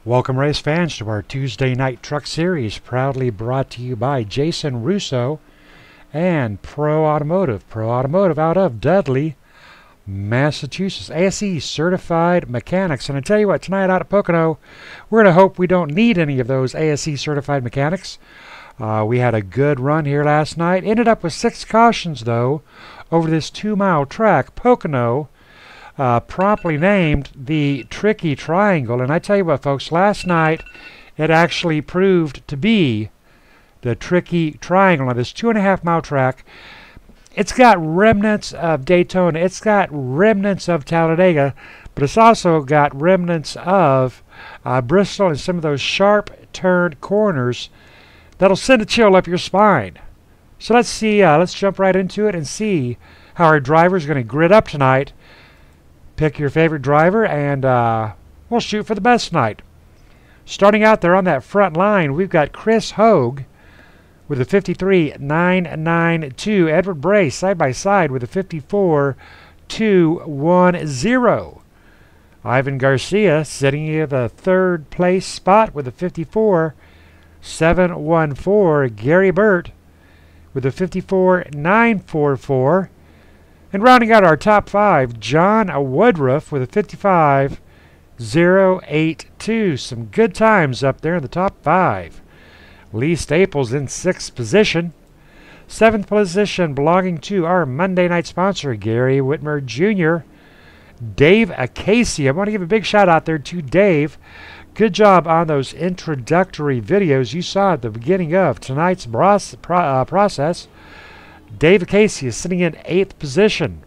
Welcome, race fans, to our Tuesday Night Truck Series, proudly brought to you by Jason Russo and Pro Automotive. Pro Automotive out of Dudley, Massachusetts. ASE certified mechanics. And I tell you what, tonight out at Pocono, we're going to hope we don't need any of those ASE certified mechanics. We had a good run here last night. Ended up with 6 cautions, though, over this 2-mile track. Pocono, promptly named the Tricky Triangle. And I tell you what, folks, last night it actually proved to be the Tricky Triangle. Now, this 2.5-mile track, it's got remnants of Daytona, it's got remnants of Talladega, but it's also got remnants of Bristol and some of those sharp turned corners that'll send a chill up your spine. So let's see, let's jump right into it and see how our driver's going to grid up tonight. Pick your favorite driver, and we'll shoot for the best tonight. Starting out there on that front line, we've got Chris Hogue with a 53.992. Edward Bray side by side with a 54.210. Ivan Garcia sitting in the third place spot with a 54.714. Gary Burt with a 54.944. And rounding out our top 5, John Woodruff with a 55.082. Some good times up there in the top 5. Lee Staples in 6th position. 7th position belonging to our Monday night sponsor, Gary Whitmer Jr. Dave Acacia. I want to give a big shout out there to Dave. Good job on those introductory videos you saw at the beginning of tonight's process. Dave Acacia is sitting in 8th position.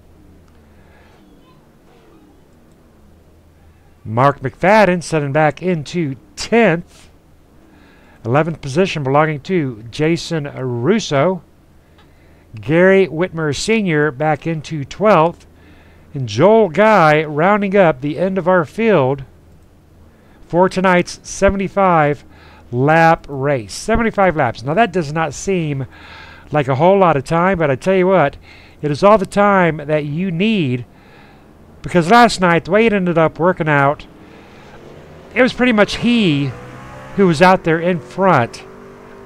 Mark McFadden sitting back into 10th. 11th position belonging to Jason Russo. Gary Whitmer Sr. back into 12th. And Joel Guy rounding up the end of our field for tonight's 75-lap race. 75 laps. Now that does not seem like a whole lot of time, but I tell you what, it is all the time that you need, because last night, the way it ended up working out, it was pretty much he who was out there in front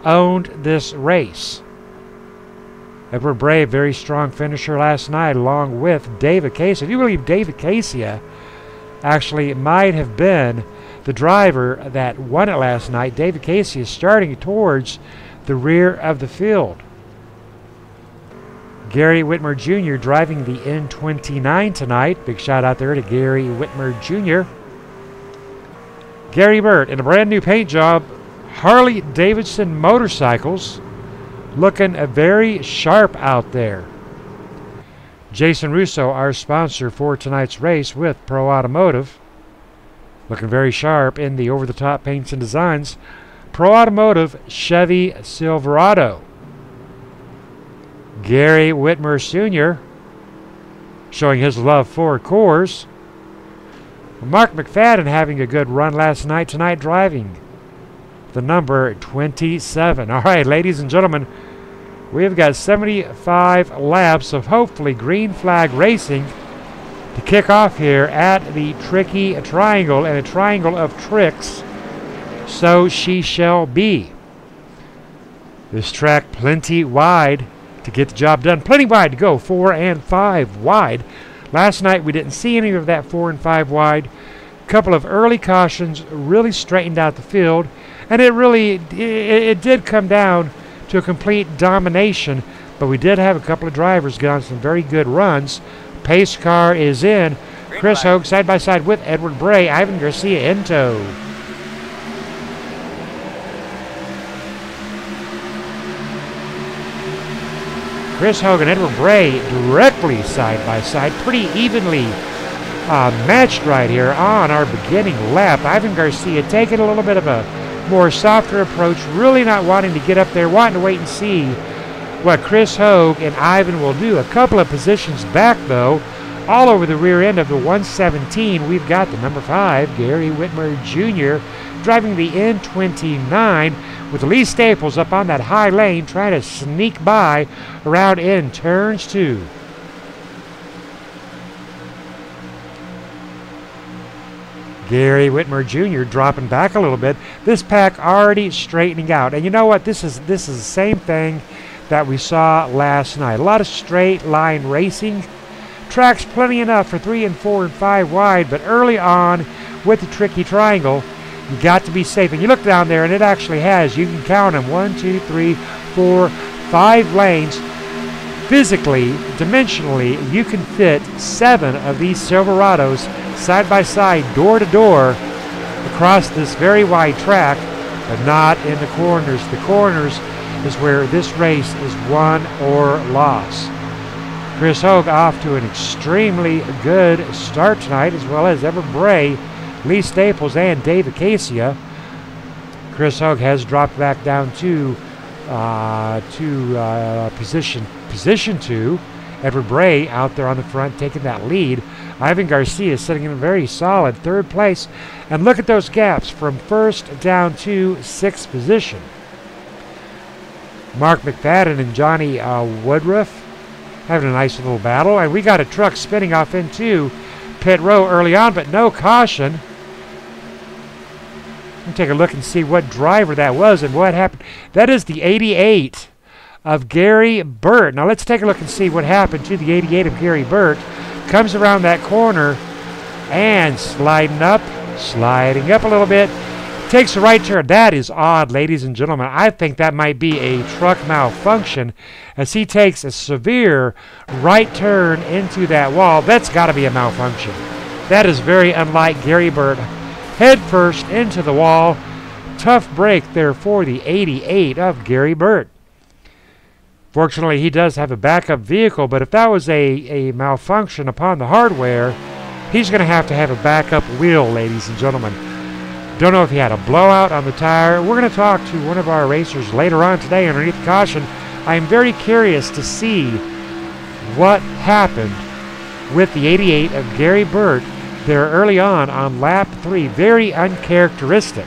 owned this race. Edward Bray, very strong finisher last night, along with Dave Acacia. If you believe Dave Acacia actually might have been the driver that won it last night, Dave Acacia is starting towards the rear of the field. Gary Whitmer Jr. driving the N29 tonight. Big shout out there to Gary Whitmer Jr. Gary Burt in a brand new paint job. Harley Davidson motorcycles. Looking very sharp out there. Jason Russo, our sponsor for tonight's race with Pro Automotive. Looking very sharp in the over-the-top paints and designs. Pro Automotive Chevy Silverado. Gary Whitmer Sr. showing his love for Coors. Mark McFadden having a good run last night. Tonight driving the number 27. All right, ladies and gentlemen, we've got 75 laps of hopefully green flag racing to kick off here at the Tricky Triangle, and a triangle of tricks, so she shall be. This track plenty wide to get the job done. Plenty wide to go, 4 and 5 wide. Last night we didn't see any of that 4 and 5 wide. A couple of early cautions really straightened out the field, and it did come down to a complete domination, but we did have a couple of drivers get on some very good runs. Pace car is in. Chris Hogue side by side with Edward Bray. Ivan Garcia in tow. Chris Hogue and Edward Bray directly side by side, pretty evenly matched right here on our beginning lap. Ivan Garcia taking a little bit of a more softer approach, really not wanting to get up there, wanting to wait and see what Chris Hogue and Ivan will do. A couple of positions back, though, all over the rear end of the 117, we've got the number 5, Gary Whitmer Jr., driving the N29 with Lee Staples up on that high lane, trying to sneak by around in turns 2. Gary Whitmer Jr. dropping back a little bit. This pack already straightening out. And you know what? This is the same thing that we saw last night. A lot of straight line racing. Track's plenty enough for 3 and 4 and 5 wide, but early on with the tricky triangle, you got to be safe. And you look down there, and it actually has. You can count them. 1, 2, 3, 4, 5 lanes. Physically, dimensionally, you can fit 7 of these Silverados side by side, door to door, across this very wide track, but not in the corners. The corners is where this race is won or lost. Chris Hogue off to an extremely good start tonight, as well as Edward Bray, Lee Staples, and Dave Acacia. Chris Hogue has dropped back down to position 2. Edward Bray out there on the front taking that lead. Ivan Garcia sitting in a very solid 3rd place. And look at those gaps from 1st down to 6th position. Mark McFadden and Johnny Woodruff having a nice little battle. And we got a truck spinning off into pit row early on, but no caution. We'll take a look and see what driver that was and what happened. That is the 88 of Gary Burt. Now let's take a look and see what happened to the 88 of Gary Burt. Comes around that corner and sliding up a little bit. Takes a right turn. That is odd, ladies and gentlemen. I think that might be a truck malfunction as he takes a severe right turn into that wall. That's got to be a malfunction. That is very unlike Gary Burt. Head first into the wall. Tough break there for the 88 of Gary Burt. Fortunately, he does have a backup vehicle, but if that was a malfunction upon the hardware, he's going to have a backup wheel, ladies and gentlemen. Don't know if he had a blowout on the tire. We're going to talk to one of our racers later on today underneath the caution. I'm very curious to see what happened with the 88 of Gary Burt there early on lap 3. Very uncharacteristic.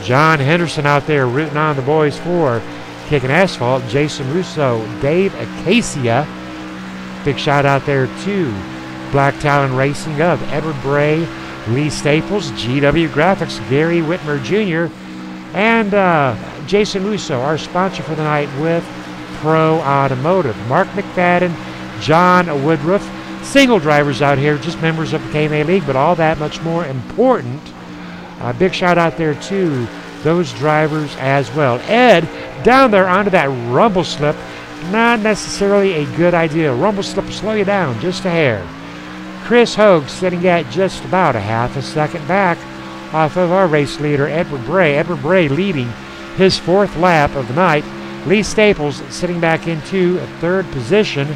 John Henderson out there rooting on the boys for Kicking Asphalt. Jason Russo, Dave Acacia. Big shout out there to Black Talon Racing of Edward Bray, Lee Staples, GW Graphics, Gary Whitmer Jr., and Jason Russo, our sponsor for the night with Pro Automotive. Mark McFadden, John Woodruff, single drivers out here, just members of the KMA League, but all that much more important. Big shout out there to those drivers as well. Ed, down there onto that rumble slip, not necessarily a good idea. Rumble slip will slow you down just a hair. Chris Hogue sitting at just about a half a second back off of our race leader, Edward Bray. Edward Bray leading his 4th lap of the night. Lee Staples sitting back into a 3rd position,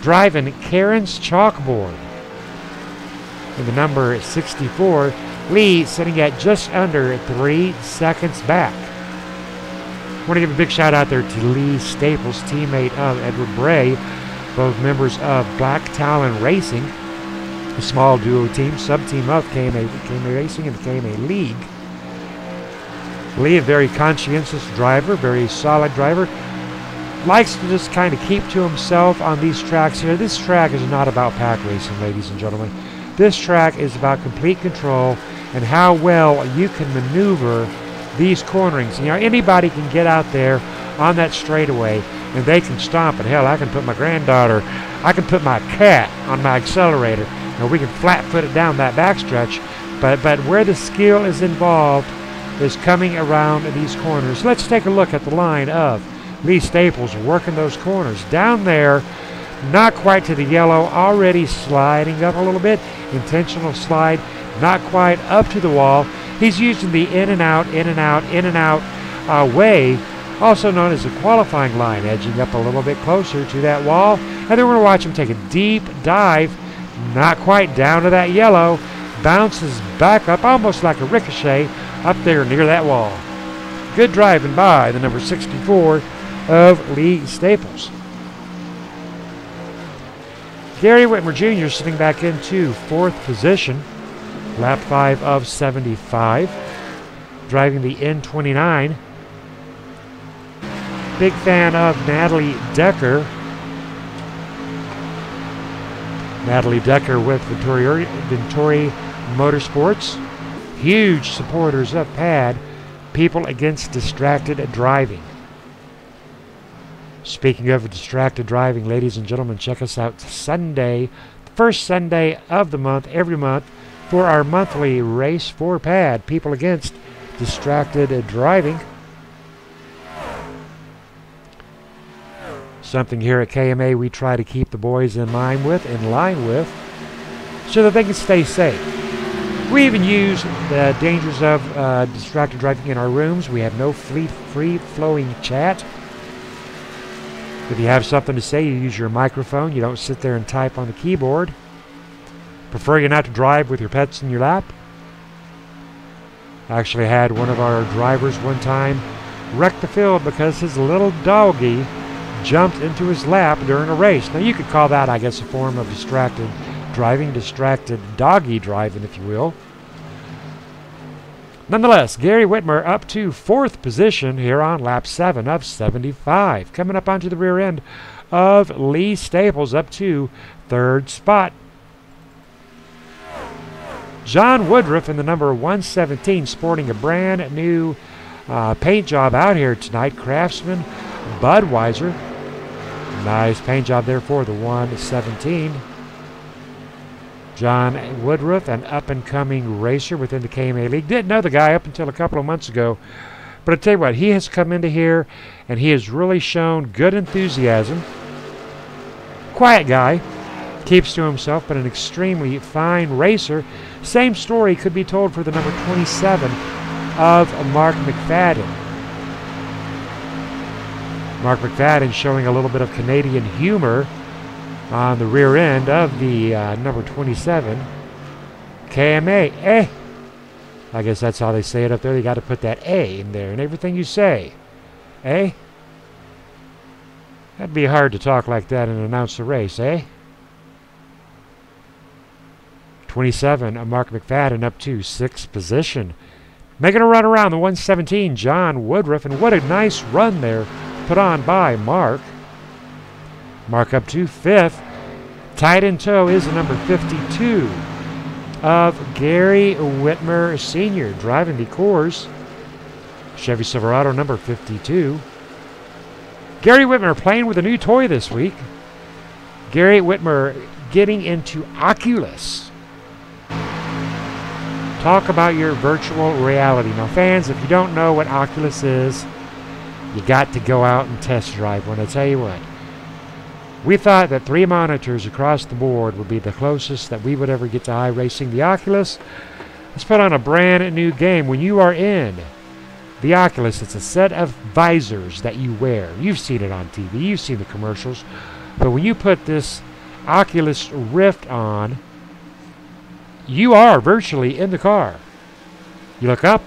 driving Karen's chalkboard. In the number 64, Lee sitting at just under 3 seconds back. I want to give a big shout out there to Lee Staples, teammate of Edward Bray, both members of Black Talon Racing, a small duo team, sub-team of KMA Racing and the KMA League. Lee, a very conscientious driver, very solid driver, likes to just kind of keep to himself on these tracks here. This track is not about pack racing, ladies and gentlemen. This track is about complete control and how well you can maneuver these cornerings. You know, anybody can get out there on that straightaway and they can stomp it. Hell, I can put my granddaughter, I can put my cat on my accelerator, and we can flat-foot it down that backstretch. But where the skill is involved is coming around these corners. Let's take a look at the line of Lee Staples working those corners. Down there, not quite to the yellow, already sliding up a little bit. Intentional slide, not quite up to the wall. He's using the in and out, in and out, in and out way, also known as the qualifying line, edging up a little bit closer to that wall. And then we're going to watch him take a deep dive, not quite down to that yellow, bounces back up almost like a ricochet up there near that wall. Good driving by the number 64 of Lee Staples. Gary Whitmer Jr. sitting back into 4th position, lap 5 of 75, driving the N29. Big fan of Natalie Decker. Natalie Decker with Venturi Motorsports, huge supporters of PAD, People Against Distracted Driving. Speaking of distracted driving, ladies and gentlemen, check us out Sunday, the first Sunday of the month, every month, for our monthly race for PAD, People Against Distracted Driving. Something here at KMA we try to keep the boys in line with, so that they can stay safe. We even use the dangers of distracted driving in our rooms. We have no free-flowing chat. If you have something to say, you use your microphone. You don't sit there and type on the keyboard. Prefer you not to drive with your pets in your lap. I actually had one of our drivers one time wreck the field because his little doggy jumped into his lap during a race. Now you could call that, I guess, a form of distracted driving, distracted doggy driving, if you will. Nonetheless, Gary Whitmer up to 4th position here on lap 7 of 75. Coming up onto the rear end of Lee Staples up to 3rd spot. John Woodruff in the number 117 sporting a brand new paint job out here tonight. Craftsman Budweiser. Nice paint job there for the 117. John Woodruff, an up-and-coming racer within the KMA League. Didn't know the guy up until a couple of months ago. But I tell you what, he has come into here, and he has really shown good enthusiasm. Quiet guy. Keeps to himself, but an extremely fine racer. Same story could be told for the number 27 of Mark McFadden. Mark McFadden showing a little bit of Canadian humor on the rear end of the number 27. KMA, I guess that's how they say it up there. You got to put that A in there in everything you say. Eh? That'd be hard to talk like that and announce the race, eh? 27, Mark McFadden up to 6th position. Making a run around the 117, John Woodruff, and what a nice run there put on by Mark. Mark up to 5th. Tied in tow is the number 52 of Gary Whitmer Sr. driving the Coors Chevy Silverado number 52. Gary Whitmer playing with a new toy this week. Gary Whitmer getting into Oculus. Talk about your virtual reality. Now, fans, if you don't know what Oculus is, you got to go out and test drive one. I tell you what, we thought that 3 monitors across the board would be the closest that we would ever get to iRacing. The Oculus, let's put on a brand new game. When you are in the Oculus, it's a set of visors that you wear. You've seen it on TV. You've seen the commercials. But when you put this Oculus Rift on, you are virtually in the car. You look up,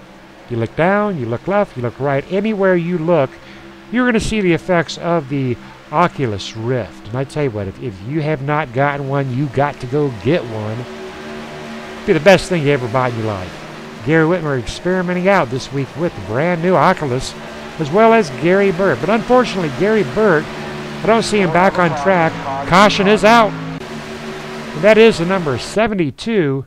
you look down, you look left, you look right. Anywhere you look, you're going to see the effects of the Oculus Rift. And I tell you what, if you have not gotten one, you got to go get one. It'll be the best thing you ever bought in your life. Gary Whitmer experimenting out this week with the brand new Oculus, as well as Gary Burt. But unfortunately, Gary Burt, I don't see him back on track. Caution is out. And that is the number 72.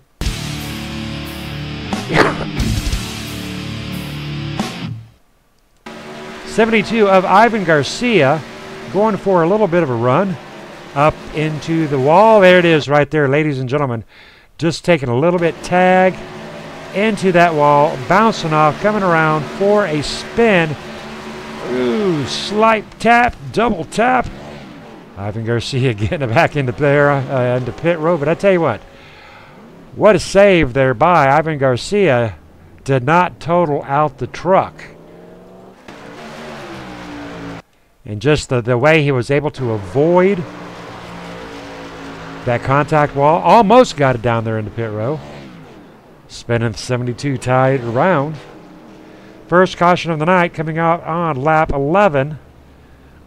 72 of Ivan Garcia, going for a little bit of a run up into the wall. There it is right there, ladies and gentlemen. Just taking a little bit tag into that wall, bouncing off, coming around for a spin. Ooh, slight tap, double tap. Ivan Garcia getting back into there, into pit row. But I tell you what a save there by Ivan Garcia. Did not total out the truck. And just the way he was able to avoid that contact wall, almost got it down there in the pit row. Spinning 72 tied around. First caution of the night coming out on lap 11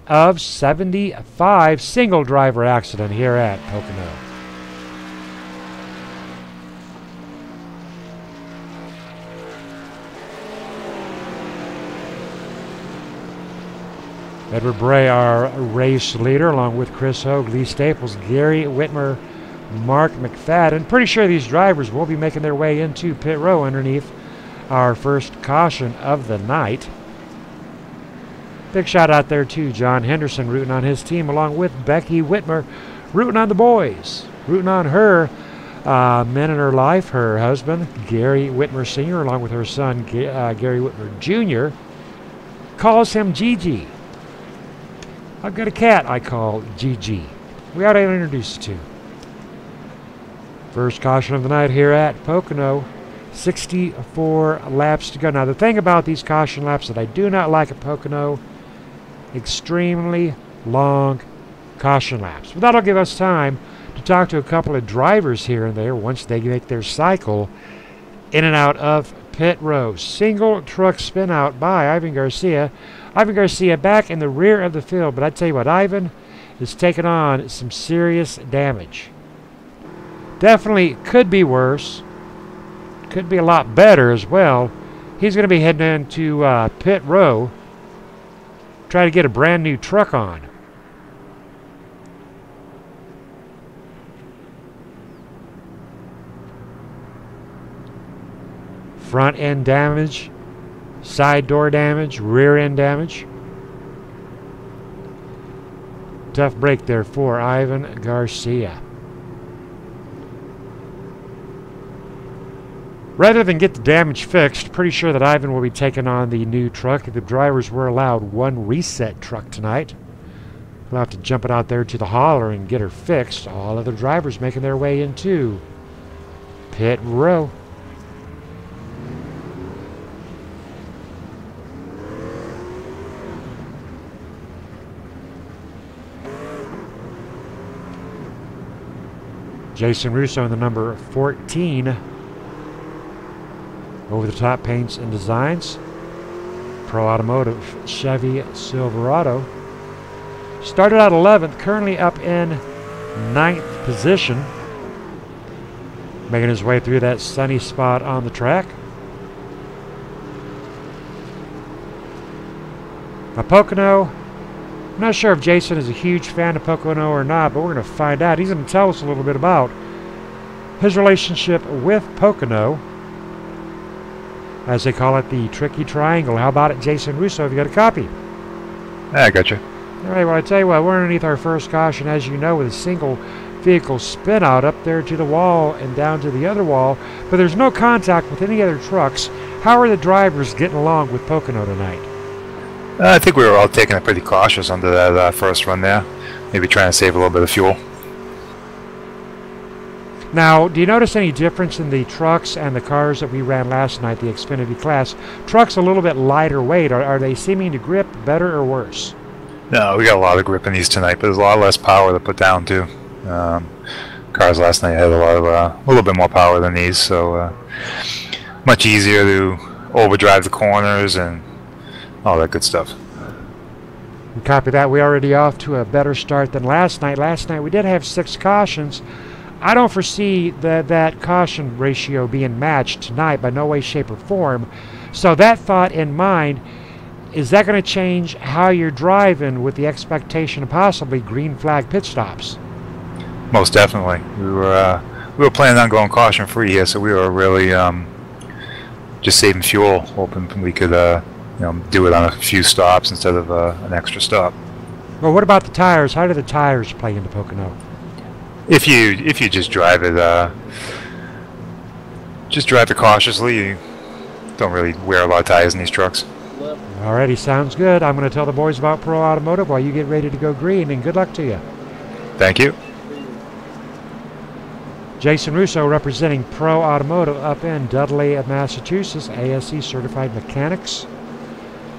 of 75. Single driver accident here at Pocono. Edward Bray, our race leader, along with Chris Hogue, Lee Staples, Gary Whitmer Mark McFadden. Pretty sure these drivers will be making their way into pit row underneath our first caution of the night. Big shout out there to John Henderson rooting on his team, along with Becky Whitmer rooting on the boys, rooting on her men in her life, her husband, Gary Whitmer Sr., along with her son, Gary Whitmer Jr., calls him Gigi. I've got a cat I call Gigi. We ought to introduce you to. First caution of the night here at Pocono. 64 laps to go. Now, the thing about these caution laps that I do not like at Pocono, extremely long caution laps. But that'll give us time to talk to a couple of drivers here and there once they make their cycle in and out of pit row. Single truck spin out by Ivan Garcia. Ivan Garcia back in the rear of the field, but I tell you what, Ivan is taking on some serious damage. Definitely could be worse. Could be a lot better as well. He's going to be heading into pit row, try to get a brand new truck on. Front end damage, side door damage, rear end damage. Tough break there for Ivan Garcia. Rather than get the damage fixed, pretty sure that Ivan will be taking on the new truck. The drivers were allowed one reset truck tonight. We'll have to jump it out there to the hauler and get her fixed. All of the drivers making their way into pit row. Jason Russo in the number 14. Over the top paints and designs. Pro Automotive Chevy Silverado. Started out 11th, currently up in 9th position. Making his way through that sunny spot on the track. Now Pocono, I'm not sure if Jason is a huge fan of Pocono or not, but we're going to find out. He's going to tell us a little bit about his relationship with Pocono, as they call it, the Tricky Triangle. How about it, Jason Russo? Have you got a copy? Yeah, I got you. All right, well, I tell you what, we're underneath our first caution, as you know, with a single vehicle spin out up there to the wall and down to the other wall, but there's no contact with any other trucks. How are the drivers getting along with Pocono tonight? I think we were all taking it pretty cautious under that first run there. Maybe trying to save a little bit of fuel. Now, do you notice any difference in the trucks and the cars that we ran last night, the Xfinity class? Trucks a little bit lighter weight. Are they seeming to grip better or worse? No, we got a lot of grip in these tonight, but there's a lot less power to put down too. Cars last night had a little bit more power than these, so much easier to overdrive the corners and all that good stuff. And copy that. We already off to a better start than last night. Last night we did have 6 cautions. I don't foresee that caution ratio being matched tonight by no way, shape, or form. So that thought in mind, is that going to change how you're driving with the expectation of possibly green flag pit stops? Most definitely. We were planning on going caution free here, so we were really just saving fuel, hoping we could do it on a few stops instead of an extra stop. Well, what about the tires? How do the tires play into Pocono? If you just drive it cautiously, you don't really wear a lot of tires in these trucks. Alrighty, sounds good. I'm going to tell the boys about Pro Automotive while you get ready to go green, and good luck to you. Thank you. Jason Russo representing Pro Automotive up in Dudley, Massachusetts, ASE certified mechanics.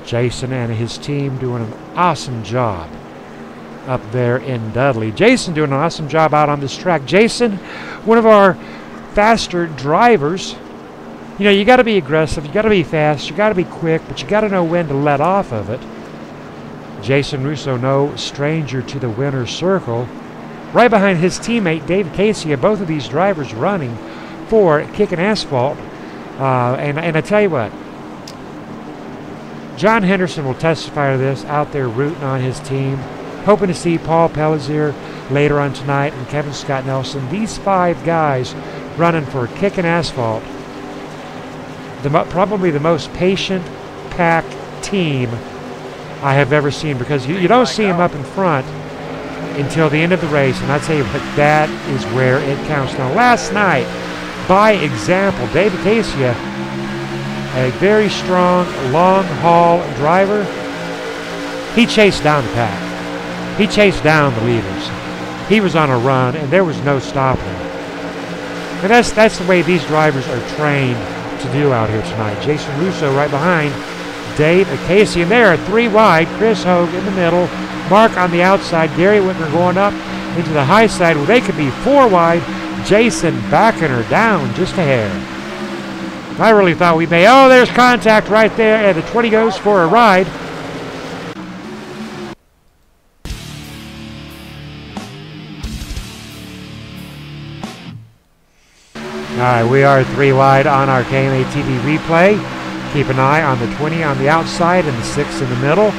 Jason and his team doing an awesome job up there in Dudley. Jason doing an awesome job out on this track. Jason, one of our faster drivers. You know, you got to be aggressive, you got to be fast, you got to be quick, but you got to know when to let off of it. Jason Russo, no stranger to the winner's circle. Right behind his teammate, David Casey, both of these drivers running for Kicking Asphalt. And I tell you what, John Henderson will testify to this, out there rooting on his team. Hoping to see Paul Pellizier later on tonight and Kevin Scott Nelson. These 5 guys running for kicking asphalt. Probably the most patient pack team I have ever seen, because you don't see them up in front until the end of the race, and I'd say that is where it counts. Now, last night, by example, Dave Acacia, a very strong long-haul driver, he chased down the pack. He chased down the leaders. He was on a run, and there was no stopping him. And that's the way these drivers are trained to do out here tonight. Jason Russo right behind Dave Acacia, and there, 3 wide. Chris Hogue in the middle. Mark on the outside. Gary Whitmer going up into the high side where they could be 4 wide. Jason backing her down just a hair. I really thought we may. Oh, there's contact right there, and the 20 goes for a ride. All right, we are 3 wide on our KMA TV replay. Keep an eye on the 20 on the outside and the 6 in the middle.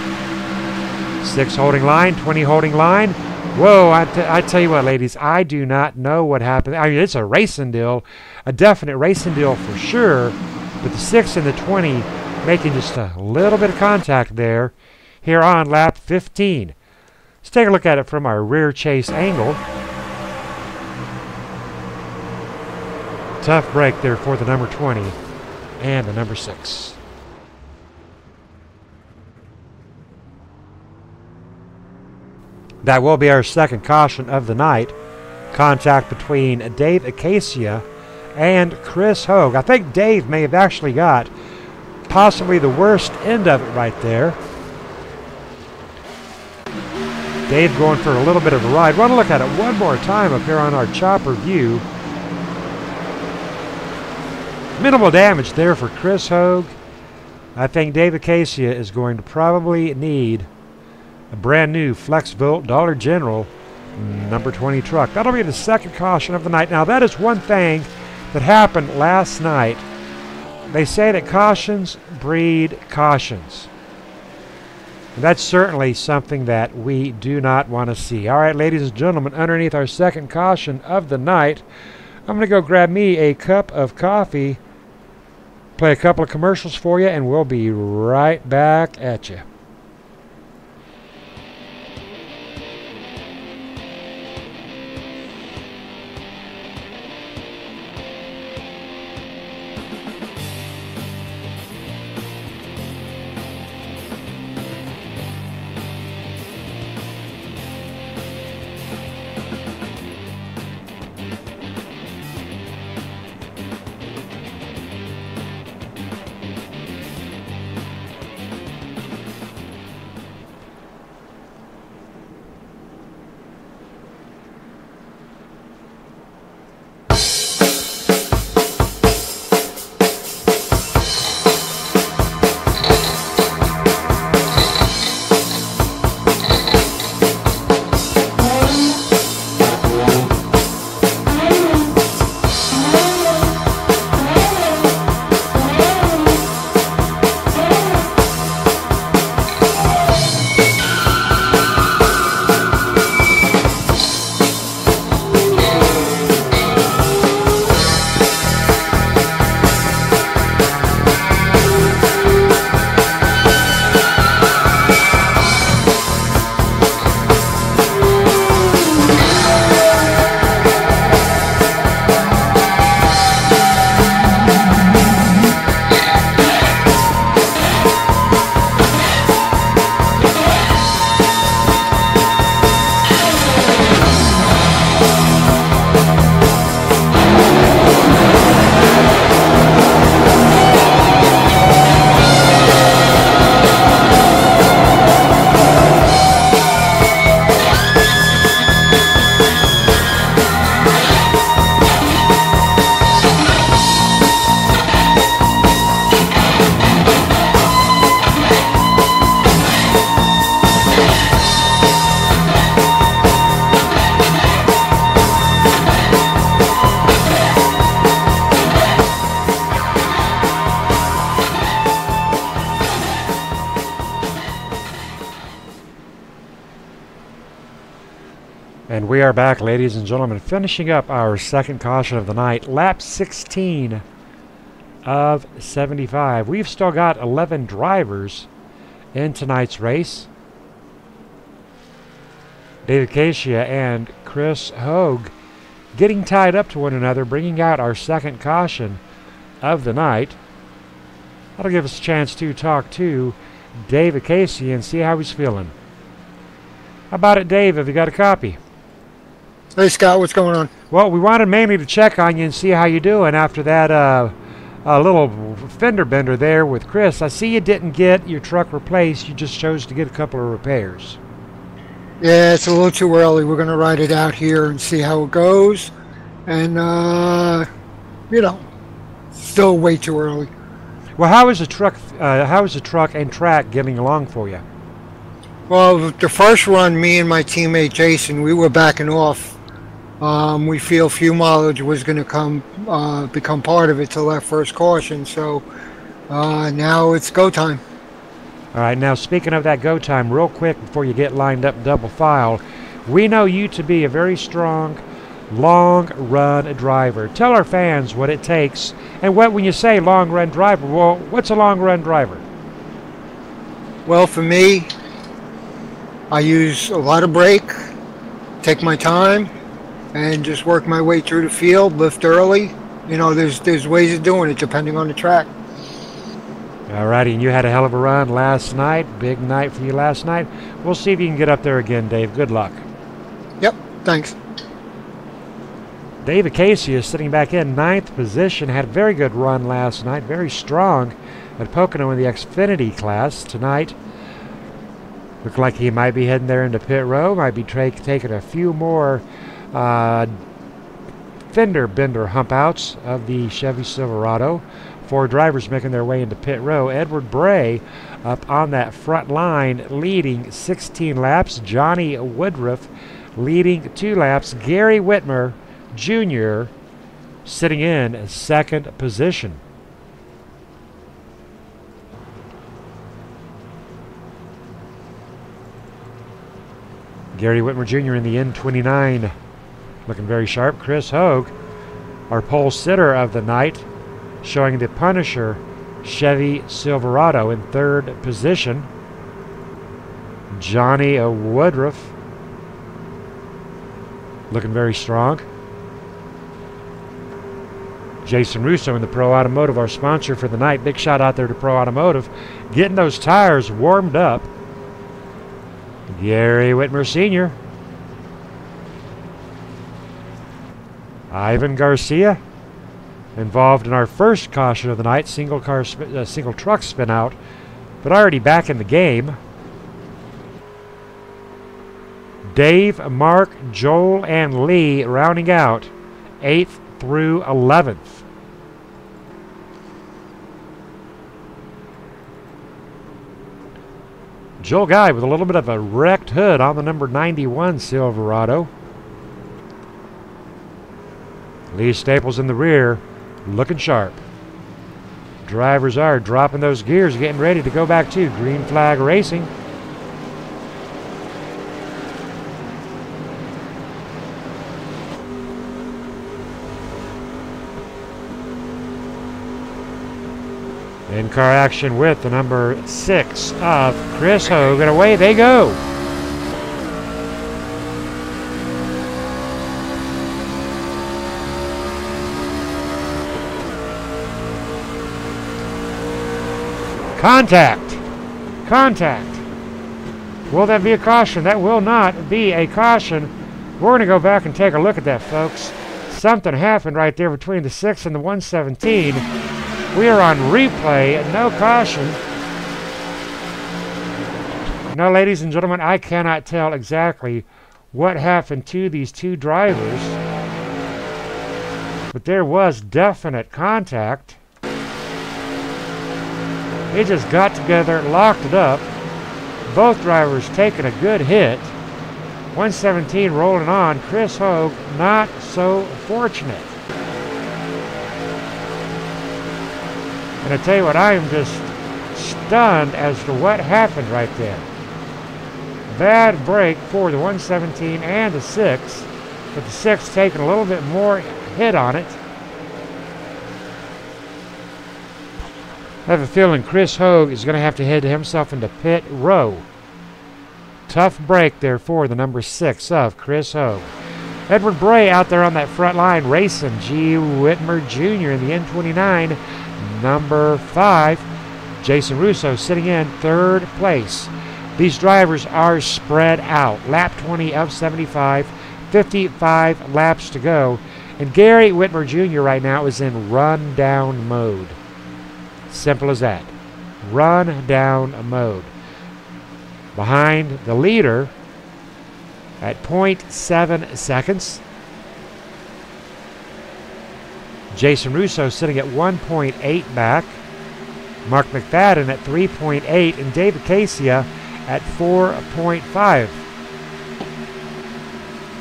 6 holding line, 20 holding line. Whoa, I tell you what, ladies, I do not know what happened. I mean, it's a racing deal, a definite racing deal for sure, but the 6 and the 20 making just a little bit of contact there here on lap 15. Let's take a look at it from our rear chase angle. Tough break there for the number 20 and the number 6. That will be our second caution of the night. Contact between Dave Acacia and Chris Hogue. I think Dave may have actually got possibly the worst end of it right there. Dave going for a little bit of a ride. Want to look at it one more time up here on our chopper view. Minimal damage there for Chris Hogue. I think Dave Acacia is going to probably need a brand new Flex Volt Dollar General number 20 truck. That'll be the second caution of the night. Now, that is one thing that happened last night. They say that cautions breed cautions. And that's certainly something that we do not want to see. All right, ladies and gentlemen, underneath our second caution of the night, I'm going to go grab me a cup of coffee, play a couple of commercials for you, and we'll be right back at you. And we are back, ladies and gentlemen, finishing up our second caution of the night, lap 16 of 75. We've still got 11 drivers in tonight's race. David Cascia and Chris Hogue getting tied up to one another, bringing out our second caution of the night. That'll give us a chance to talk to David Cascia and see how he's feeling. How about it, Dave? Have you got a copy? Hey, Scott, what's going on? Well, we wanted mainly to check on you and see how you're doing after that little fender bender there with Chris. I see you didn't get your truck replaced. You just chose to get a couple of repairs. Yeah, it's a little too early. We're going to ride it out here and see how it goes. And, still way too early. Well, how is the truck and track getting along for you? Well, the first run, me and my teammate Jason, we were backing off. We feel fuel mileage was going to become part of it till that first caution. So now it's go time. All right, now speaking of that go time, real quick before you get lined up double file, we know you to be a very strong, long run driver. Tell our fans what it takes, and when you say long run driver, well, what's a long run driver? Well, for me, I use a lot of brake, take my time, and just work my way through the field, lift early. You know, there's ways of doing it depending on the track. All righty, and you had a hell of a run last night. Big night for you last night. We'll see if you can get up there again, Dave. Good luck. Yep, thanks. David Casey is sitting back in ninth position. Had a very good run last night. Very strong at Pocono in the Xfinity class tonight. Looked like he might be heading there into pit row. Might be taking a few more fender bender hump outs of the Chevy Silverado. 4 drivers making their way into pit row. Edward Bray up on that front line leading 16 laps. Johnny Woodruff leading 2 laps. Gary Whitmer Jr. sitting in second position. Gary Whitmer Jr. in the N29 looking very sharp. Chris Hogue, our pole sitter of the night, showing the Punisher Chevy Silverado in third position. Johnny Woodruff looking very strong. Jason Russo in the Pro Automotive, our sponsor for the night. Big shout out there to Pro Automotive, getting those tires warmed up. Gary Whitmer Sr. Ivan Garcia involved in our first caution of the night, single truck spin out, but already back in the game. Dave, Mark, Joel, and Lee rounding out 8th through 11th. Joel Guy with a little bit of a wrecked hood on the number 91 Silverado. Lee Staples in the rear, looking sharp. Drivers are dropping those gears, getting ready to go back to green flag racing. In-car action with the number 6 of Chris Hogue, and away they go. Contact. Contact. Will that be a caution? That will not be a caution. We're going to go back and take a look at that, folks. Something happened right there between the 6 and the 117. We are on replay. No caution. Now, ladies and gentlemen, I cannot tell exactly what happened to these 2 drivers, but there was definite contact. They just got together, locked it up. Both drivers taking a good hit. 117 rolling on. Chris Hogue not so fortunate. And I tell you what, I am just stunned as to what happened right there. bad break for the 117 and the 6, but the 6 taking a little bit more hit on it. I have a feeling Chris Hogue is going to have to head himself into pit row. Tough break there for the number 6 of Chris Hogue. Edward Bray out there on that front line racing. G. Whitmer Jr. in the N29. Number 5, Jason Russo sitting in 3rd place. These drivers are spread out. Lap 20 of 75, 55 laps to go. And Gary Whitmer Jr. right now is in run-down mode. Simple as that. Run-down mode. Behind the leader at 0.7 seconds. Jason Russo sitting at 1.8 back. Mark McFadden at 3.8 and David Casia at 4.5.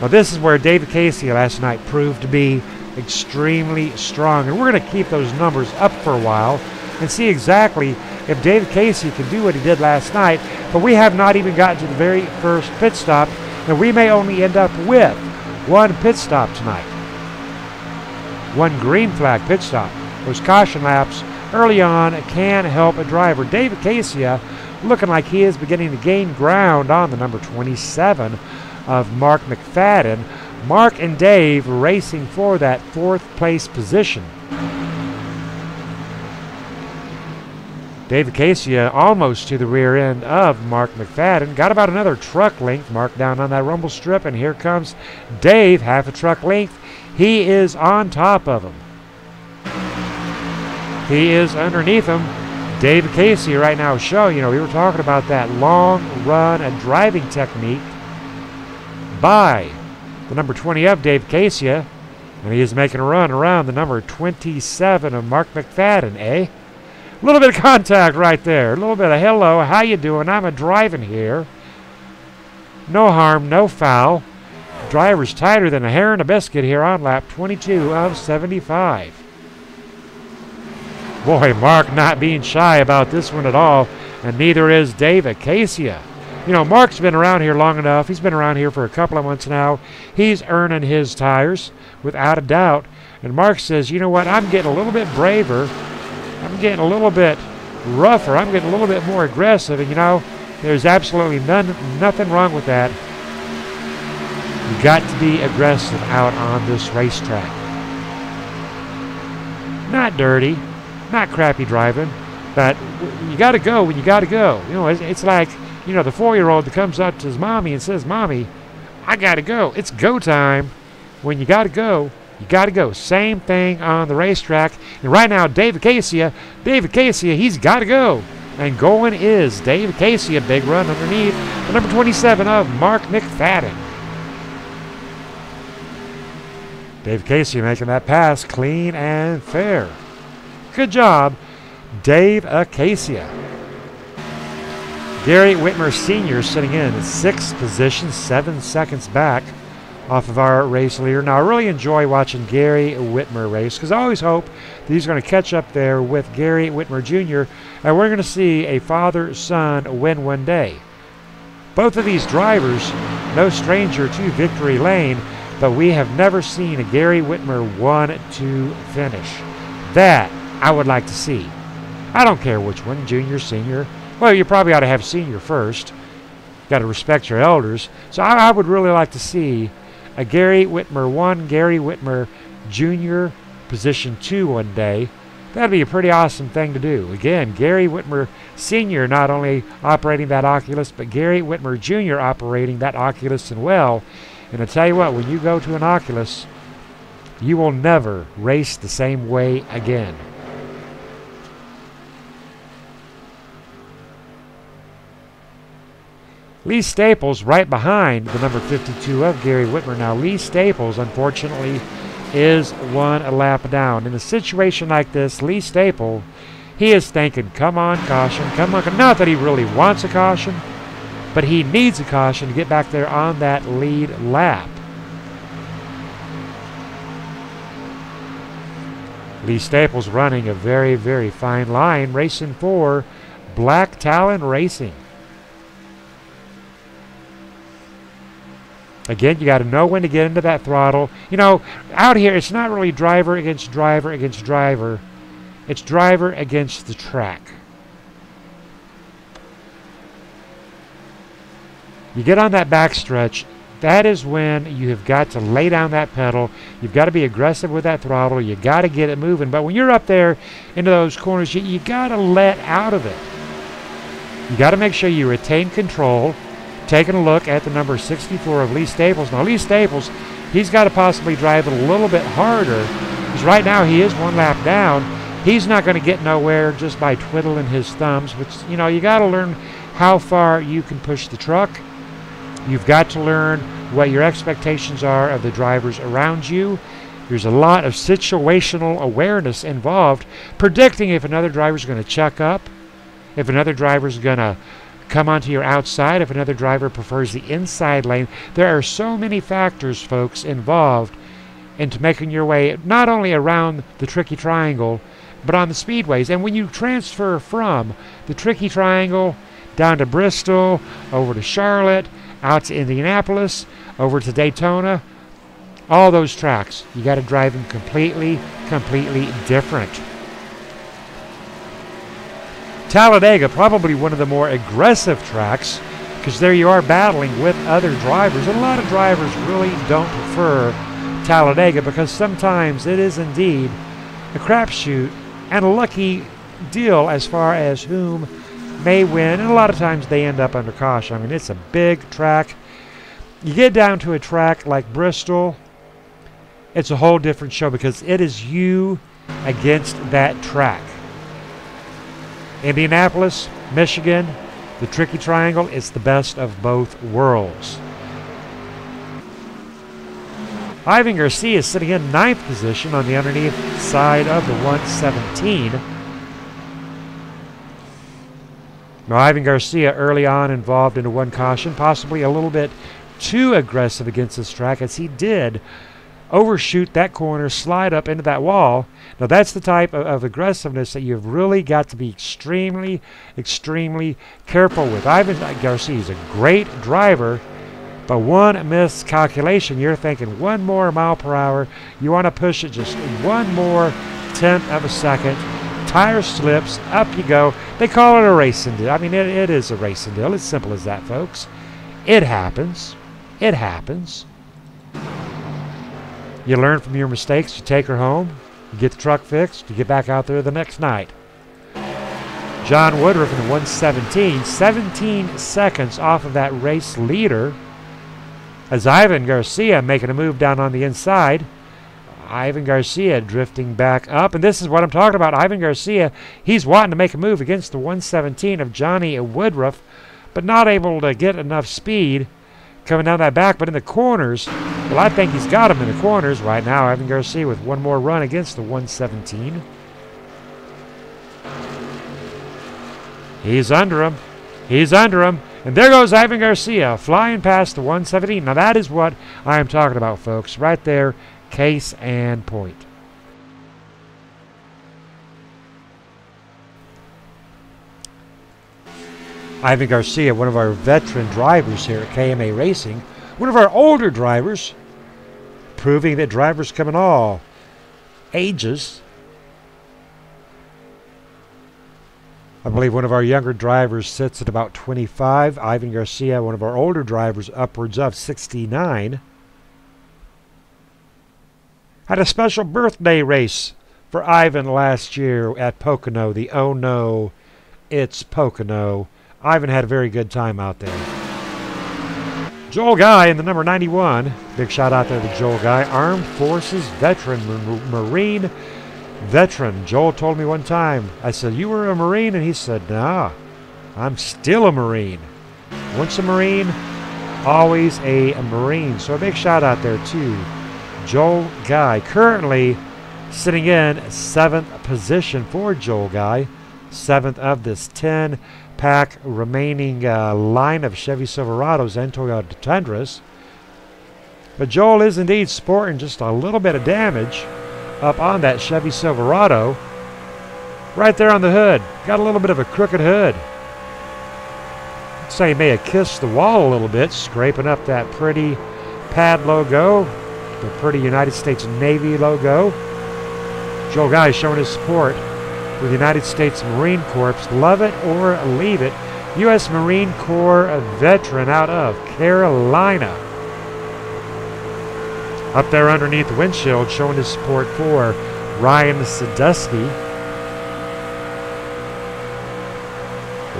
Now this is where David Casia last night proved to be extremely strong, and we're going to keep those numbers up for a while and see exactly if David Casey can do what he did last night. But we have not even gotten to the very first pit stop, and we may only end up with one pit stop tonight. One green flag pit stop. Those caution laps early on can help a driver. David Casia looking like he is beginning to gain ground on the number 27 of Mark McFadden. Mark and Dave racing for that 4th place position. David Casia almost to the rear end of Mark McFadden. Got about another truck length. Mark down on that rumble strip, and here comes Dave, half a truck length. He is on top of him. He is underneath him. David Casia right now showing, we were talking about that long run and driving technique by the number 20 of David Casia, and he is making a run around the number 27 of Mark McFadden, eh? A little bit of contact right there. A little bit of hello, how you doing? I'm a driving here. No harm, no foul. Driver's tighter than a hair in a biscuit here on lap 22 of 75. Boy, Mark not being shy about this one at all, and neither is David Casia. Mark's been around here long enough. He's been around here for a couple of months now. He's earning his tires, without a doubt. And Mark says, you know what, I'm getting a little bit braver. I'm getting a little bit rougher. I'm getting a little bit more aggressive. And, there's absolutely nothing wrong with that. You got to be aggressive out on this racetrack. Not dirty, not crappy driving, but you got to go when you got to go. It's like, the 4-year-old that comes up to his mommy and says, Mommy, I got to go. It's go time. When you got to go, you got to go. Same thing on the racetrack. And right now, David Casia, he's got to go. And going is David Casia. Big run underneath the number 27 of Mark McFadden. David Casia making that pass clean and fair. Good job, Dave Casia. Gary Whitmer Sr. sitting in 6th position, 7 seconds back off of our race leader. Now, I really enjoy watching Gary Whitmer race because I always hope that he's going to catch up there with Gary Whitmer Jr., and we're going to see a father-son win one day. Both of these drivers, no stranger to victory lane, but we have never seen a Gary Whitmer 1-2 finish. That I would like to see. I don't care which one, junior, senior. Well, you probably ought to have senior first. Got to respect your elders. So I would really like to see a Gary Whitmer 1, Gary Whitmer Jr. position 2 one day. That'd be a pretty awesome thing to do. Again, Gary Whitmer Sr. not only operating that Oculus, but Gary Whitmer Jr. operating that Oculus as well. And I tell you what, when you go to an Oculus, you will never race the same way again. Lee Staples right behind the number 52 of Gary Whitmer. Now, Lee Staples, unfortunately, is 1 lap down. In a situation like this, Lee Staples, he is thinking, come on, caution, come on. Not that he really wants a caution, but he needs a caution to get back there on that lead lap. Lee Staples running a very, very fine line, racing for Black Talon Racing. Again, you got to know when to get into that throttle. You know, out here, it's not really driver against driver against driver. It's driver against the track. You get on that backstretch, that is when you have got to lay down that pedal. You've got to be aggressive with that throttle. You got to get it moving. But when you're up there into those corners, you got to let out of it. You got to make sure you retain control. Taking a look at the number 64 of Lee Staples. Now, Lee Staples, he's got to possibly drive it a little bit harder, because right now he is 1 lap down. He's not going to get nowhere just by twiddling his thumbs, which, you know, you got to learn how far you can push the truck. You've got to learn what your expectations are of the drivers around you. There's a lot of situational awareness involved, predicting if another driver's going to check up, if another driver's going to come onto your outside, if another driver prefers the inside lane. There are so many factors, folks, involved into making your way not only around the tricky triangle, but on the speedways. And when you transfer from the tricky triangle down to Bristol, over to Charlotte, out to Indianapolis, over to Daytona, all those tracks, you got to drive them completely different. Talladega, probably one of the more aggressive tracks, because there you are battling with other drivers. And a lot of drivers really don't prefer Talladega, because sometimes it is indeed a crapshoot and a lucky deal as far as whom may win. And a lot of times they end up under caution. I mean, it's a big track. You get down to a track like Bristol, it's a whole different show, because it is you against that track. Indianapolis, Michigan, the tricky triangle, it's the best of both worlds. Ivan Garcia is sitting in 9th position on the underneath side of the 117. Now, Ivan Garcia early on involved into one caution, possibly a little bit too aggressive against this track, as he did overshoot that corner, slide up into that wall. Now, that's the type of aggressiveness that you've really got to be extremely careful with. Ivan Garcia is a great driver, but one miscalculation, you're thinking 1 more mile per hour, you want to push it just 1 more tenth of a second, tire slips, up you go. They call it a racing deal. I mean, it is a racing deal. It's simple as that, folks. It happens. It happens. You learn from your mistakes, you take her home, you get the truck fixed, you get back out there the next night. John Woodruff in the 117, 17 seconds off of that race leader, as Ivan Garcia making a move down on the inside. Ivan Garcia drifting back up, and this is what I'm talking about. Ivan Garcia, he's wanting to make a move against the 117 of Johnny Woodruff, but not able to get enough speed coming down that back. But in the corners, well, I think he's got him in the corners right now. Ivan Garcia with 1 more run against the 117. He's under him. He's under him. And there goes Ivan Garcia flying past the 117. Now that is what I am talking about, folks. Right there, case and point. Ivan Garcia, one of our veteran drivers here at KMA Racing, one of our older drivers, proving that drivers come in all ages. I believe one of our younger drivers sits at about 25. Ivan Garcia, one of our older drivers, upwards of 69. Had a special birthday race for Ivan last year at Pocono, the Oh No, It's Pocono. Ivan had a very good time out there. Joel Guy in the number 91. Big shout out there to Joel Guy. Armed Forces veteran, Marine veteran. Joel told me one time, I said, "You were a Marine?" And he said, "Nah, I'm still a Marine." Once a Marine, always a Marine. So a big shout out there to Joel Guy. Currently sitting in 7th position for Joel Guy. 7th of this 10-pack remaining line of Chevy Silverados and Toyota Tundras. But Joel is indeed sporting just a little bit of damage up on that Chevy Silverado. Right there on the hood. Got a little bit of a crooked hood. I'd say he may have kissed the wall a little bit, scraping up that pretty pad logo, the pretty United States Navy logo. Joel Guy showing his support for the United States Marine Corps. Love it or leave it. U.S. Marine Corps veteran out of Carolina. Up there underneath the windshield showing his support for Ryan Sadusky.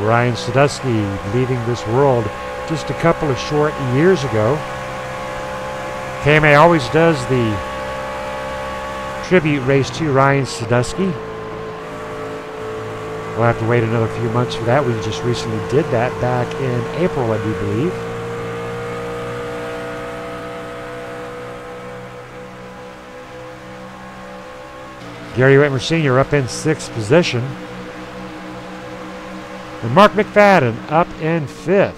Ryan Sadusky leaving this world just a couple of short years ago. KMA always does the tribute race to Ryan Sadusky. We'll have to wait another few months for that. We just recently did that back in April, I do believe. Gary Whitmer Sr. up in 6th position. And Mark McFadden up in 5th.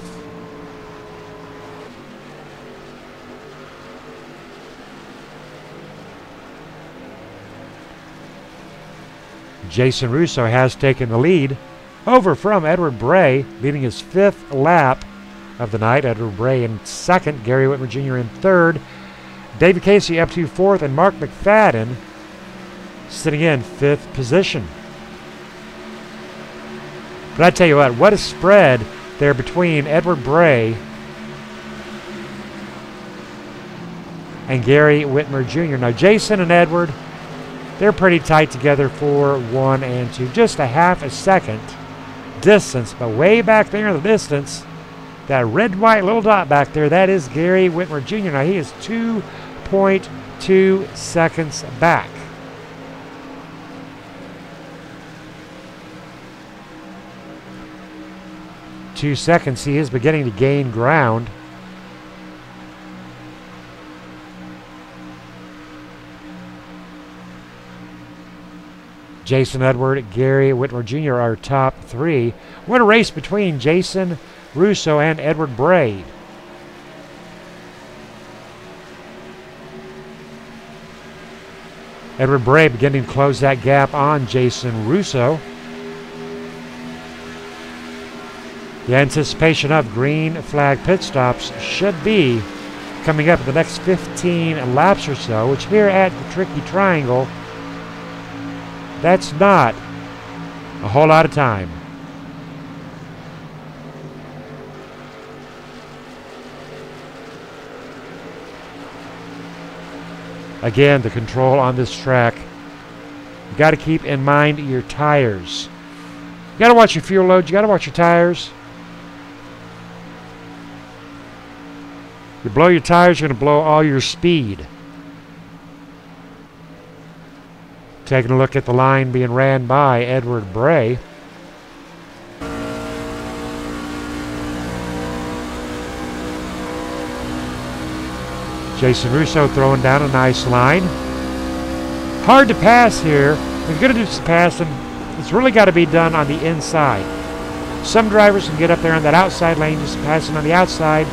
Jason Russo has taken the lead over from Edward Bray, leading his 5th lap of the night. Edward Bray in 2nd, Gary Whitmer Jr. in 3rd. David Casey up to 4th, and Mark McFadden sitting in 5th position. But I tell you what a spread there between Edward Bray and Gary Whitmer Jr. Now, Jason and Edward, they're pretty tight together for 1 and 2. Just a half a second distance, but way back there in the distance, that red, white little dot back there, that is Gary Whitmer Jr. Now, he is 2.2 seconds back. Two seconds, he is beginning to gain ground. Jason Edward, Gary Whitmer Jr. are top 3. What a race between Jason Russo and Edward Bray. Edward Bray beginning to close that gap on Jason Russo. The anticipation of green flag pit stops should be coming up in the next 15 laps or so, which here at the Tricky Triangle, that's not a whole lot of time. Again, the control on this track, you got to keep in mind your tires. You got to watch your fuel load, you got to watch your tires. You blow your tires, you're going to blow all your speed. Taking a look at the line being ran by Edward Bray. Jason Russo throwing down a nice line. Hard to pass here. If you're going to do some passing, it's really got to be done on the inside. Some drivers can get up there on that outside lane just passing on the outside,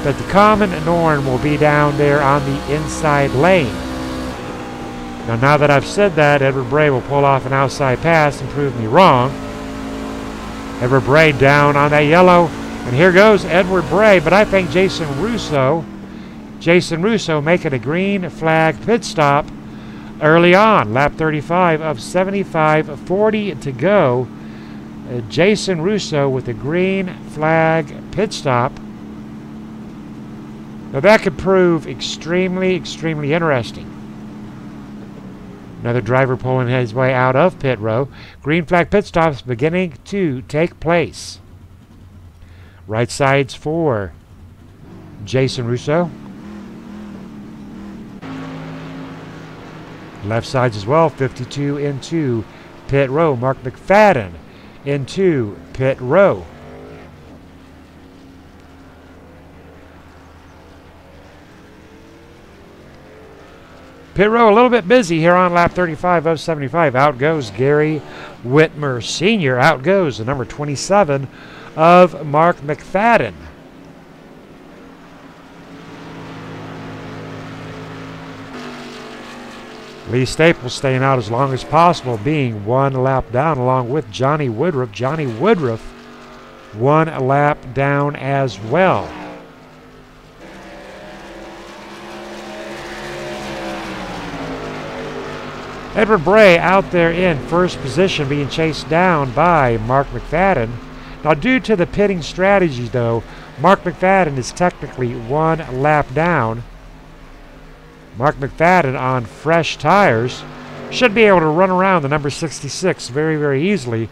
but the common norm will be down there on the inside lane. Now that I've said that, Edward Bray will pull off an outside pass and prove me wrong. Edward Bray down on that yellow, and here goes Edward Bray, but I think Jason Russo making a green flag pit stop early on. Lap 35 of 75, 40 to go. Jason Russo with a green flag pit stop. Now that could prove extremely, extremely interesting. Another driver pulling his way out of pit row. Green flag pit stops beginning to take place. Right sides for Jason Russo. Left sides as well. 52 into pit row. Mark McFadden into pit row. Pit row a little bit busy here on lap 35 of 75. Out goes Gary Whitmer Sr. Out goes the number 27 of Mark McFadden. Lee Staples staying out as long as possible, being 1 lap down along with Johnny Woodruff. Johnny Woodruff 1 lap down as well. Edward Bray out there in first position being chased down by Mark McFadden. Now, due to the pitting strategy, though, Mark McFadden is technically 1 lap down. Mark McFadden on fresh tires should be able to run around the number 66 very, very easily.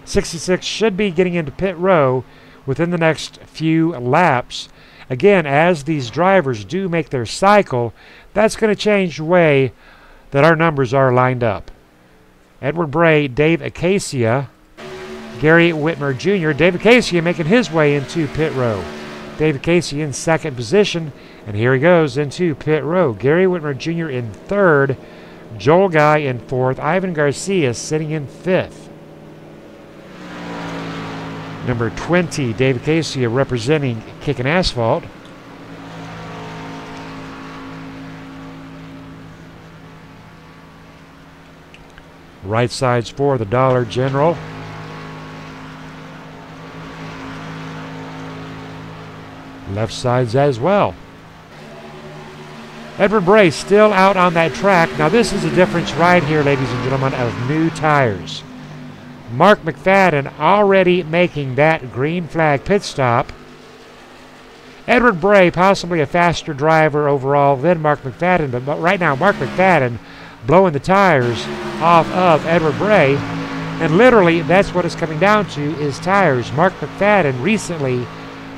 66 should be getting into pit row within the next few laps. Again, as these drivers do make their cycle, that's going to change the way that our numbers are lined up. Edward Bray, Dave Acacia, Gary Whitmer Jr. Dave Acacia making his way into pit row. Dave Acacia in second position, and here he goes into pit row. Gary Whitmer Jr. in third, Joel Guy in fourth, Ivan Garcia sitting in fifth. Number 20, Dave Acacia representing Kickin' Asphalt. Right sides for the Dollar General. Left sides as well. Edward Bray still out on that track. Now this is a difference right here, ladies and gentlemen, of new tires. Mark McFadden already making that green flag pit stop. Edward Bray possibly a faster driver overall than Mark McFadden, but right now Mark McFadden blowing the tires off of Edward Bray, and literally that's what it's coming down to is tires. Mark McFadden recently,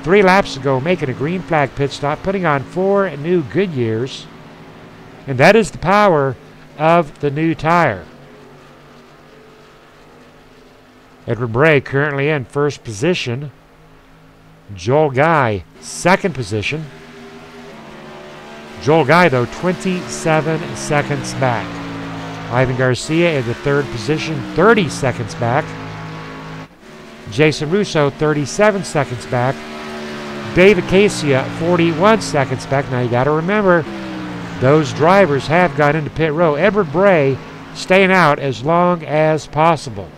3 laps ago, making a green flag pit stop, putting on 4 new Goodyears, and that is the power of the new tire. Edward Bray currently in first position. Joel Guy, second position. Joel Guy, though, 27 seconds back. Ivan Garcia in the third position, 30 seconds back. Jason Russo, 37 seconds back. Dave Acacia, 41 seconds back. Now you got to remember, those drivers have got into pit row. Edward Bray staying out as long as possible.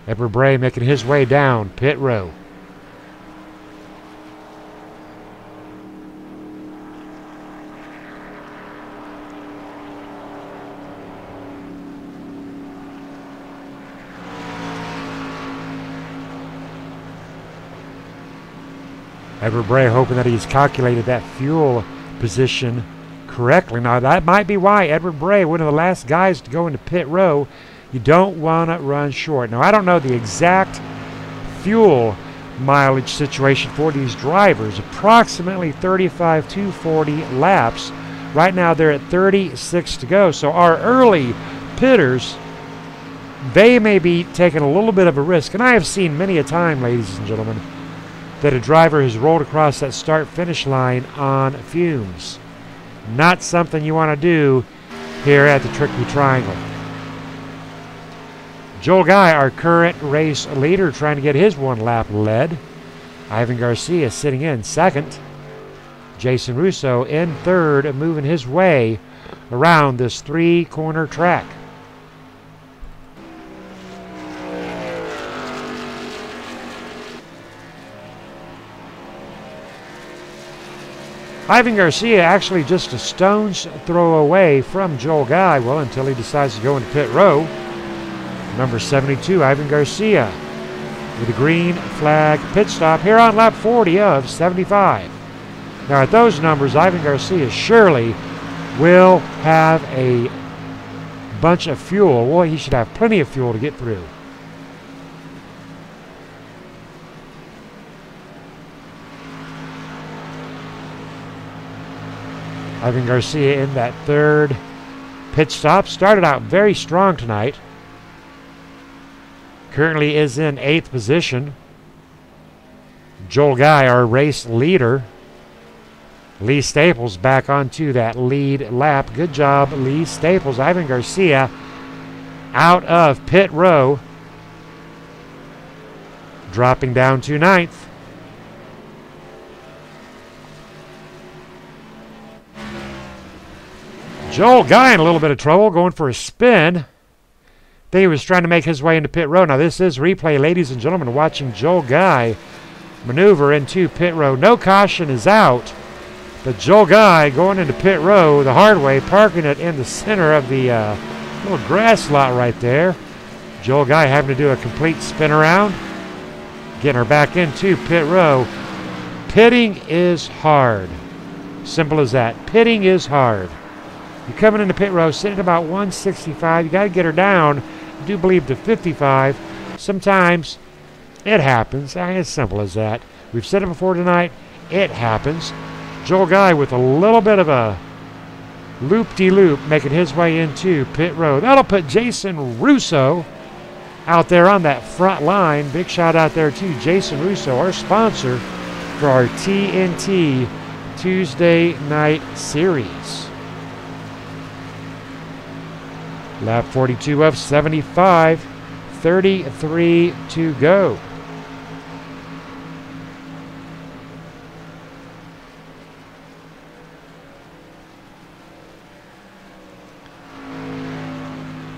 Edward Bray making his way down pit row. Edward Bray hoping that he's calculated that fuel position correctly. Now that might be why Edward Bray, one of the last guys to go into pit row, you don't want to run short. Now, I don't know the exact fuel mileage situation for these drivers. Approximately 35 to 40 laps. Right now, they're at 36 to go. So our early pitters, they may be taking a little bit of a risk. And I have seen many a time, ladies and gentlemen, that a driver has rolled across that start-finish line on fumes. Not something you want to do here at the Tricky Triangle. Joel Guy, our current race leader, trying to get his 1 lap led. Ivan Garcia sitting in second. Jason Russo in third, moving his way around this 3-corner track. Ivan Garcia actually just a stone's throw away from Joel Guy, well, until he decides to go into pit row. Number 72, Ivan Garcia, with a green flag pit stop here on lap 40 of 75. Now at those numbers, Ivan Garcia surely will have a bunch of fuel. Well, he should have plenty of fuel to get through. Ivan Garcia in that third pit stop. Started out very strong tonight. Currently is in 8th position. Joel Guy, our race leader. Lee Staples back onto that lead lap. Good job, Lee Staples. Ivan Garcia out of pit row, dropping down to 9th. Joel Guy in a little bit of trouble, going for a spin. He was trying to make his way into pit row. Now this is replay, ladies and gentlemen, watching Joel Guy maneuver into pit road. No caution is out, but Joel Guy going into pit road the hard way, parking it in the center of the little grass lot right there. Joel Guy having to do a complete spin around, getting her back into pit row. Pitting is hard. Simple as that. Pitting is hard. You're coming into pit row, sitting at about 165. You got to get her down, I do believe, to 55. Sometimes it happens. As simple as that. We've said it before tonight. It happens. Joel Guy with a little bit of a loop-de-loop making his way into pit row. That'll put Jason Russo out there on that front line. Big shout out there to Jason Russo, our sponsor for our TNT Tuesday Night Series. Lap 42 of 75, 33 to go.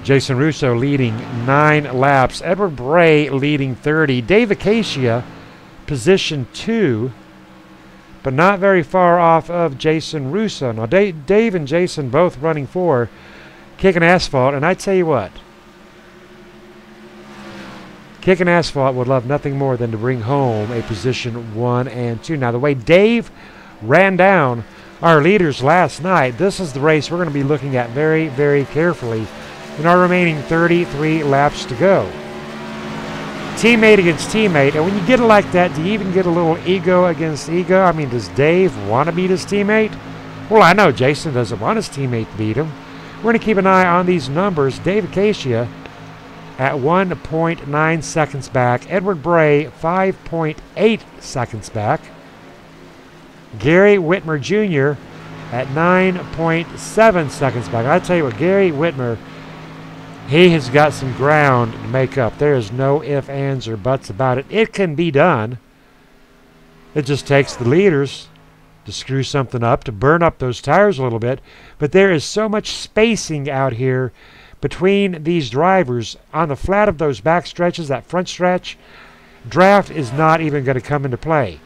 Jason Russo leading 9 laps. Edward Bray leading 30. Dave Acacia, position 2, but not very far off of Jason Russo. Now, Dave and Jason both running for Kicking Asphalt, and I tell you what, Kicking Asphalt would love nothing more than to bring home a position 1 and 2. Now, the way Dave ran down our leaders last night, this is the race we're going to be looking at very, very carefully in our remaining 33 laps to go. Teammate against teammate, and when you get it like that, do you even get a little ego against ego? I mean, does Dave want to beat his teammate? Well, I know Jason doesn't want his teammate to beat him. We're going to keep an eye on these numbers. Dave Acacia at 1.9 seconds back. Edward Bray 5.8 seconds back. Gary Whitmer Jr. at 9.7 seconds back. I tell you what, Gary Whitmer, he has got some ground to make up. There is no ifs, ands, or buts about it. It can be done. It just takes the leaders to screw something up, to burn up those tires a little bit. But there is so much spacing out here between these drivers on the flat of those back stretches, that front stretch. Draft is not even going to come into play.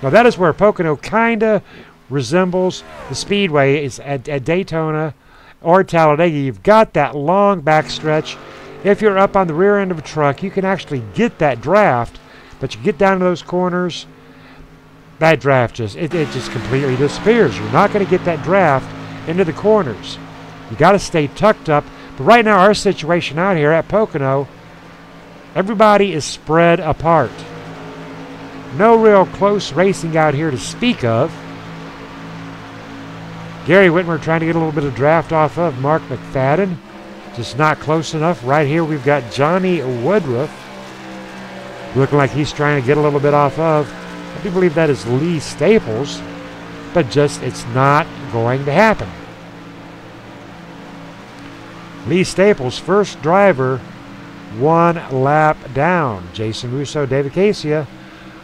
Now, that is where Pocono kind of resembles the Speedway is at Daytona or Talladega. You've got that long back stretch. If you're up on the rear end of a truck, you can actually get that draft, but you get down to those corners, that draft just completely disappears. You're not going to get that draft into the corners. You got to stay tucked up. But right now, our situation out here at Pocono, everybody is spread apart. No real close racing out here to speak of. Gary Whitmer trying to get a little bit of draft off of Mark McFadden. Just not close enough. Right here we've got Johnny Woodruff looking like he's trying to get a little bit off of. I do believe that is Lee Staples, but just it's not going to happen. Lee Staples, first driver, 1 lap down. Jason Russo, David Acacia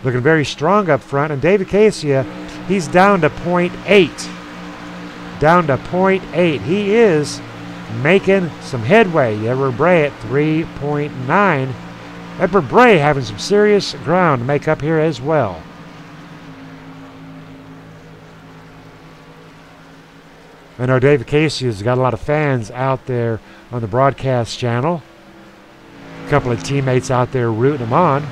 looking very strong up front, and David Acacia, he's down to 0.8. Down to 0.8. He is making some headway. Edward Bray at 3.9. Edward Bray having some serious ground to make up here as well. I know David Casey has got a lot of fans out there on the broadcast channel. A couple of teammates out there rooting him on.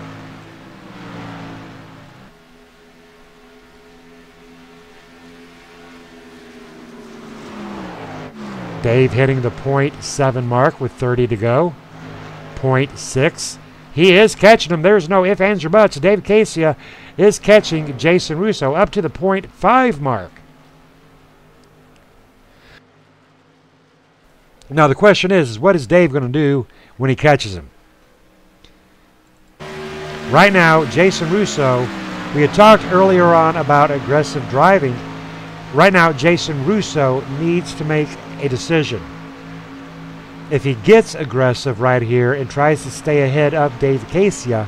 Dave hitting the 0.7 mark with 30 to go. 0.6. He is catching him. There's no ifs, ands, or buts. Dave Casey is catching Jason Russo up to the 0.5 mark. Now the question is what is Dave going to do when he catches him? Right now, Jason Russo, we had talked earlier on about aggressive driving. Right now, Jason Russo needs to make a decision. If he gets aggressive right here and tries to stay ahead of Dave Acacia,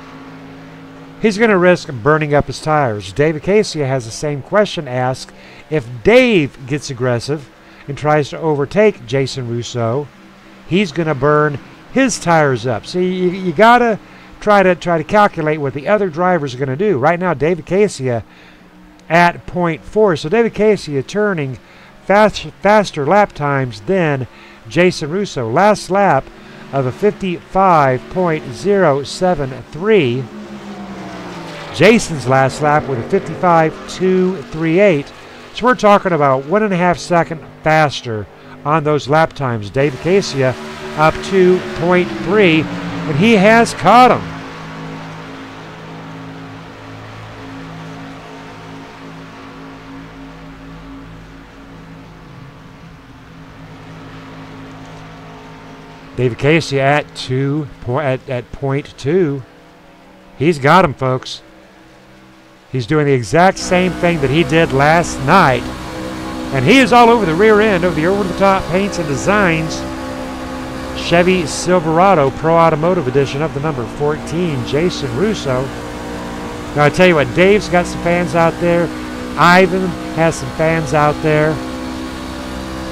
he's going to risk burning up his tires. Dave Acacia has the same question asked. If Dave gets aggressive and tries to overtake Jason Russo, he's going to burn his tires up. So you got to try to calculate what the other drivers are going to do. Right now, David Casey at 0.4. So David Casey turning faster lap times than Jason Russo. Last lap of a 55.073. Jason's last lap with a 55.238. So we're talking about 1.5 seconds faster on those lap times. David Casey up to 0.3, and he has caught him. David Casey at 0.2. He's got him, folks. He's doing the exact same thing that he did last night. And he is all over the rear end of the over-the-top paints and designs Chevy Silverado Pro Automotive Edition of the number 14, Jason Russo. Now, I tell you what, Dave's got some fans out there. Ivan has some fans out there.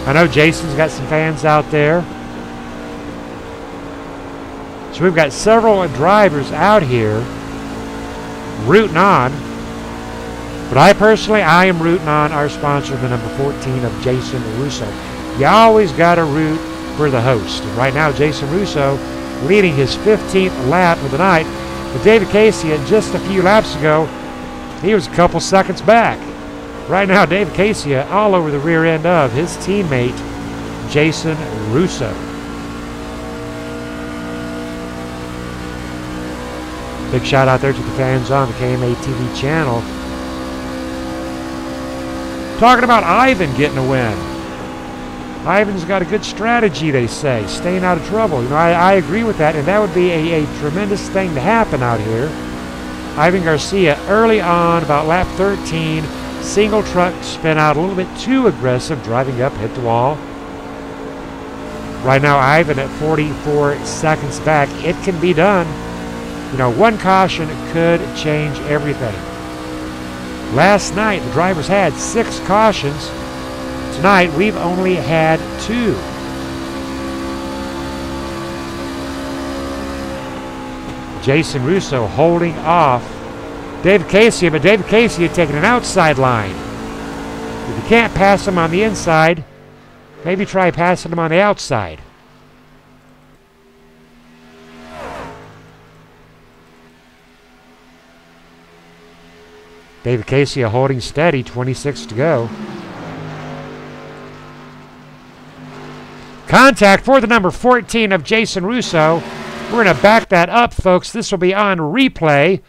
I know Jason's got some fans out there. So we've got several drivers out here rooting on. But I am rooting on our sponsor, the number 14 of Jason Russo. You always got to root for the host. And right now, Jason Russo leading his 15th lap of the night. But David Casey, just a few laps ago, he was a couple seconds back. Right now, David Casey all over the rear end of his teammate, Jason Russo. Big shout out there to the fans on the KMA TV channel. Talking about Ivan getting a win. Ivan's got a good strategy, they say, staying out of trouble. You know, I agree with that, and that would be a tremendous thing to happen out here. Ivan Garcia, early on, about lap 13, single truck spin out a little bit too aggressive, driving up, hit the wall. Right now, Ivan at 44 seconds back. It can be done. You know, one caution could change everything. Last night, the drivers had 6 cautions. Tonight, we've only had 2. Jason Russo holding off David Casey, but David Casey had taken an outside line. If you can't pass him on the inside, maybe try passing him on the outside. David Casey holding steady, 26 to go. Contact for the number 14 of Jason Russo. We're going to back that up, folks. This will be on replay.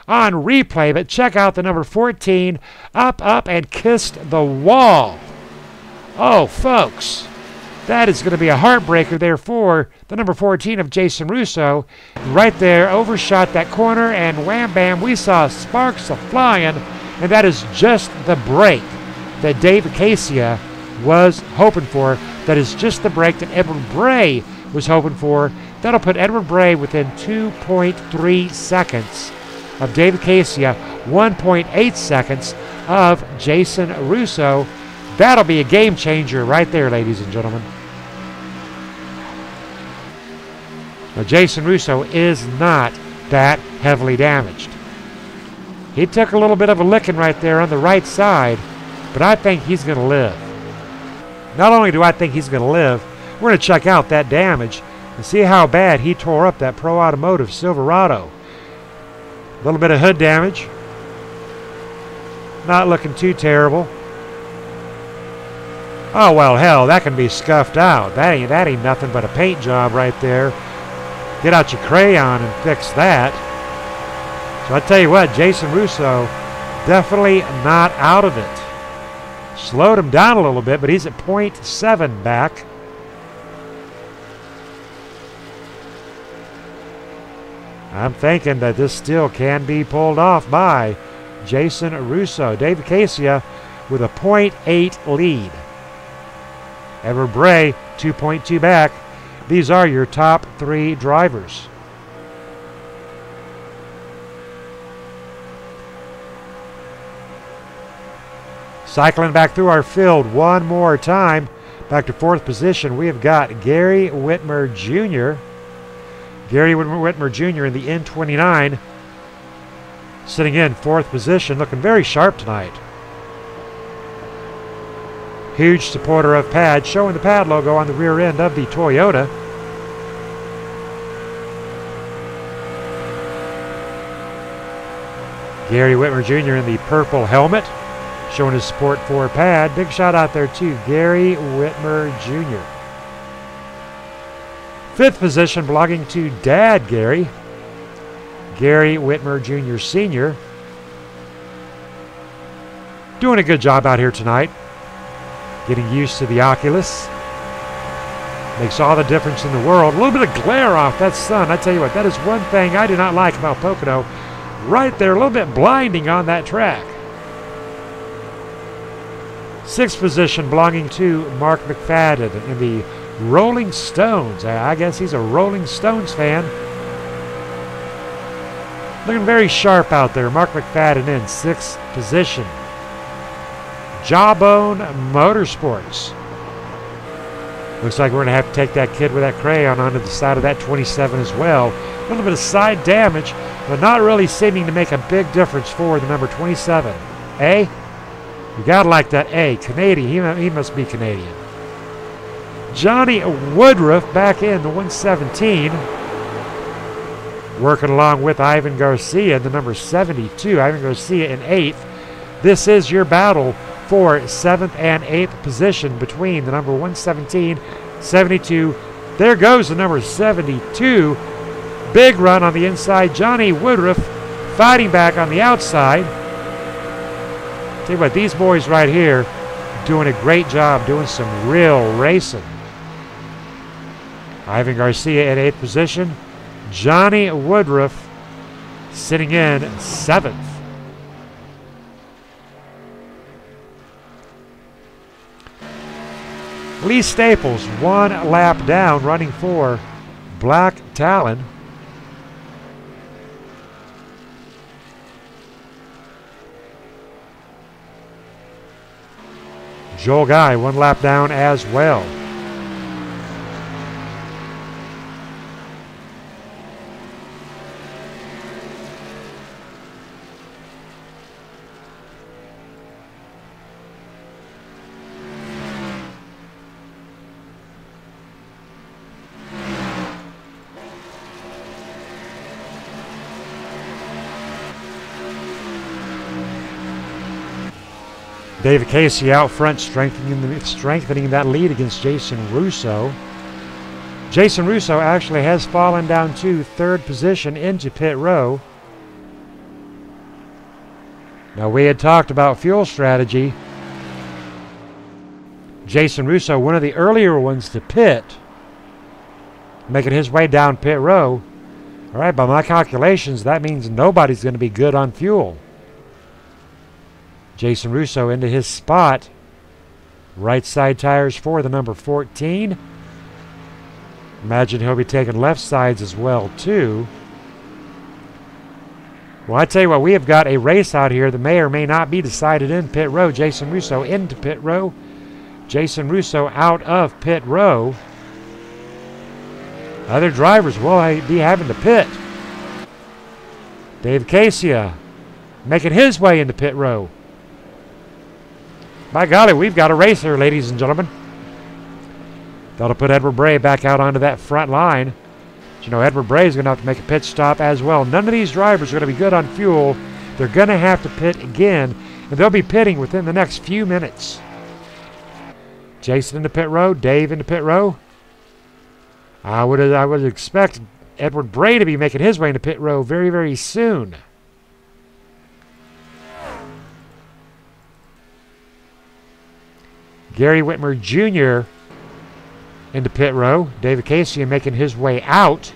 But check out the number 14. Up, and kissed the wall. Oh, folks. That is going to be a heartbreaker there for the number 14 of Jason Russo. Right there, overshot that corner, and wham bam, we saw sparks flying, and that is just the break that David Casey was hoping for. That is just the break that Edward Bray was hoping for. That'll put Edward Bray within 2.3 seconds of David Casey, 1.8 seconds of Jason Russo. That'll be a game changer right there, ladies and gentlemen. Now, Jason Russo is not that heavily damaged. He took a little bit of a licking right there on the right side, but I think he's going to live. Not only do I think he's going to live, we're going to check out that damage and see how bad he tore up that Pro Automotive Silverado. A little bit of hood damage. Not looking too terrible. Oh, well, hell, that can be scuffed out. That ain't nothing but a paint job right there. Get out your crayon and fix that. So I tell you what, Jason Russo definitely not out of it. Slowed him down a little bit, but he's at 0.7 back. I'm thinking that this still can be pulled off by Jason Russo. David Casey with a 0.8 lead. Edward Bray, 2.2 back. These are your top 3 drivers. Cycling back through our field one more time. Back to 4th position, we have got Gary Whitmer Jr., Gary Whitmer Jr. in the N29, sitting in 4th position, looking very sharp tonight. Huge supporter of PAD, showing the PAD logo on the rear end of the Toyota. Gary Whitmer Jr. in the purple helmet, showing his support for PAD. Big shout out there to Gary Whitmer Jr. 5th position belonging to Dad Gary. Gary Whitmer Jr. Sr. Doing a good job out here tonight. Getting used to the Oculus. Makes all the difference in the world. A little bit of glare off that sun. I tell you what, that is one thing I do not like about Pocono. Right there, a little bit blinding on that track. 6th position belonging to Mark McFadden in the Rolling Stones. I guess he's a Rolling Stones fan. Looking very sharp out there. Mark McFadden in 6th position. Jawbone Motorsports. Looks like we're going to have to take that kid with that crayon onto the side of that 27 as well. A little bit of side damage, but not really seeming to make a big difference for the number 27. A? You got to like that A. Canadian. He must be Canadian. Johnny Woodruff back in the 117. Working along with Ivan Garcia, the number 72. Ivan Garcia in 8th. This is your battle for 7th and 8th position between the number 117, 72. There goes the number 72. Big run on the inside. Johnny Woodruff fighting back on the outside. Tell you what, these boys right here doing a great job, doing some real racing. Ivan Garcia in 8th position. Johnny Woodruff sitting in 7th. Lee Staples, 1 lap down, running for Black Talon. Joel Guy, 1 lap down as well. David Casey out front, strengthening that lead against Jason Russo. Jason Russo actually has fallen down to 3rd position into pit row. Now, we had talked about fuel strategy. Jason Russo, one of the earlier ones to pit, making his way down pit row. All right, by my calculations, that means nobody's going to be good on fuel. Jason Russo into his spot. Right side tires for the number 14. Imagine he'll be taking left sides as well, too. Well, I tell you what, we have got a race out here that may or may not be decided in pit row. Jason Russo into pit row. Jason Russo out of pit row. Other drivers will be having to pit. Dave Casey making his way into pit row. By golly, we've got a racer, ladies and gentlemen. That'll put Edward Bray back out onto that front line. But you know, Edward Bray is going to have to make a pit stop as well. None of these drivers are going to be good on fuel. They're going to have to pit again, and they'll be pitting within the next few minutes. Jason into pit row, Dave into pit row. I would expect Edward Bray to be making his way into pit row very, very soon. Gary Whitmer Jr. into pit row. David Casey making his way out.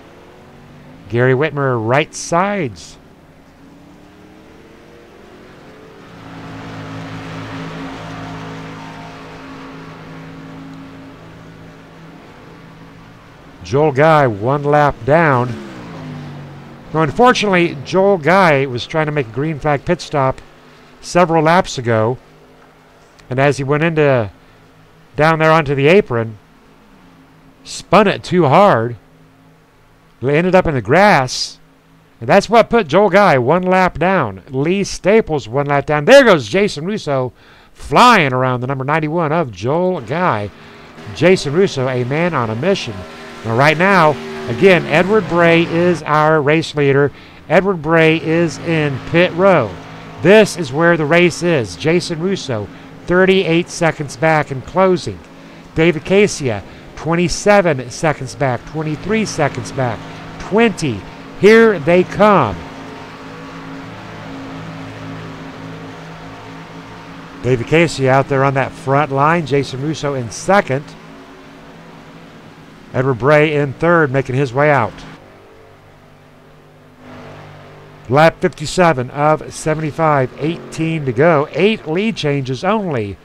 Gary Whitmer right sides. Joel Guy 1 lap down. Now, unfortunately, Joel Guy was trying to make a green flag pit stop several laps ago. And as he went into down there onto the apron, spun it too hard, ended up in the grass. And that's what put Joel Guy 1 lap down. Lee Staples 1 lap down. There goes Jason Russo flying around the number 91 of Joel Guy. Jason Russo, a man on a mission. Now right now, again, Edward Bray is our race leader. Edward Bray is in pit row. This is where the race is. Jason Russo, 38 seconds back in closing. David Casia, 27 seconds back, 23 seconds back, 20. Here they come. David Casey out there on that front line. Jason Russo in second. Edward Bray in third, making his way out. Lap 57 of 75, 18 to go. 8 lead changes only.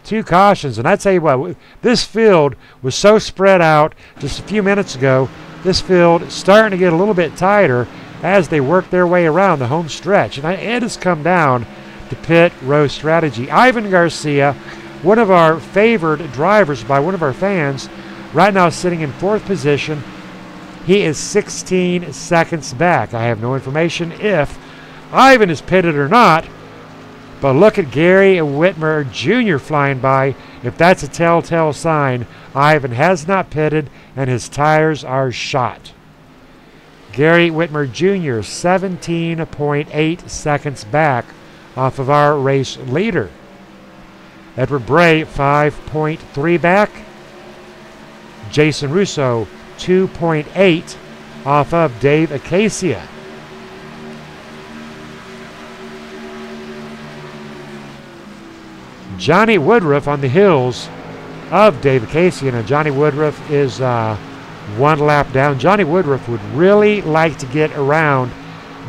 2 cautions. And I tell you what, this field was so spread out just a few minutes ago. This field starting to get a little bit tighter as they work their way around the home stretch. And it has come down to pit row strategy. Ivan Garcia, one of our favored drivers by one of our fans, right now sitting in 4th position. He is 16 seconds back. I have no information if Ivan is pitted or not. But look at Gary Whitmer Jr. flying by. If that's a telltale sign, Ivan has not pitted and his tires are shot. Gary Whitmer Jr. 17.8 seconds back off of our race leader. Edward Bray 5.3 back. Jason Russo 2.8 off of Dave Acacia. Johnny Woodruff on the heels of Dave Acacia. Now Johnny Woodruff is 1 lap down. Johnny Woodruff would really like to get around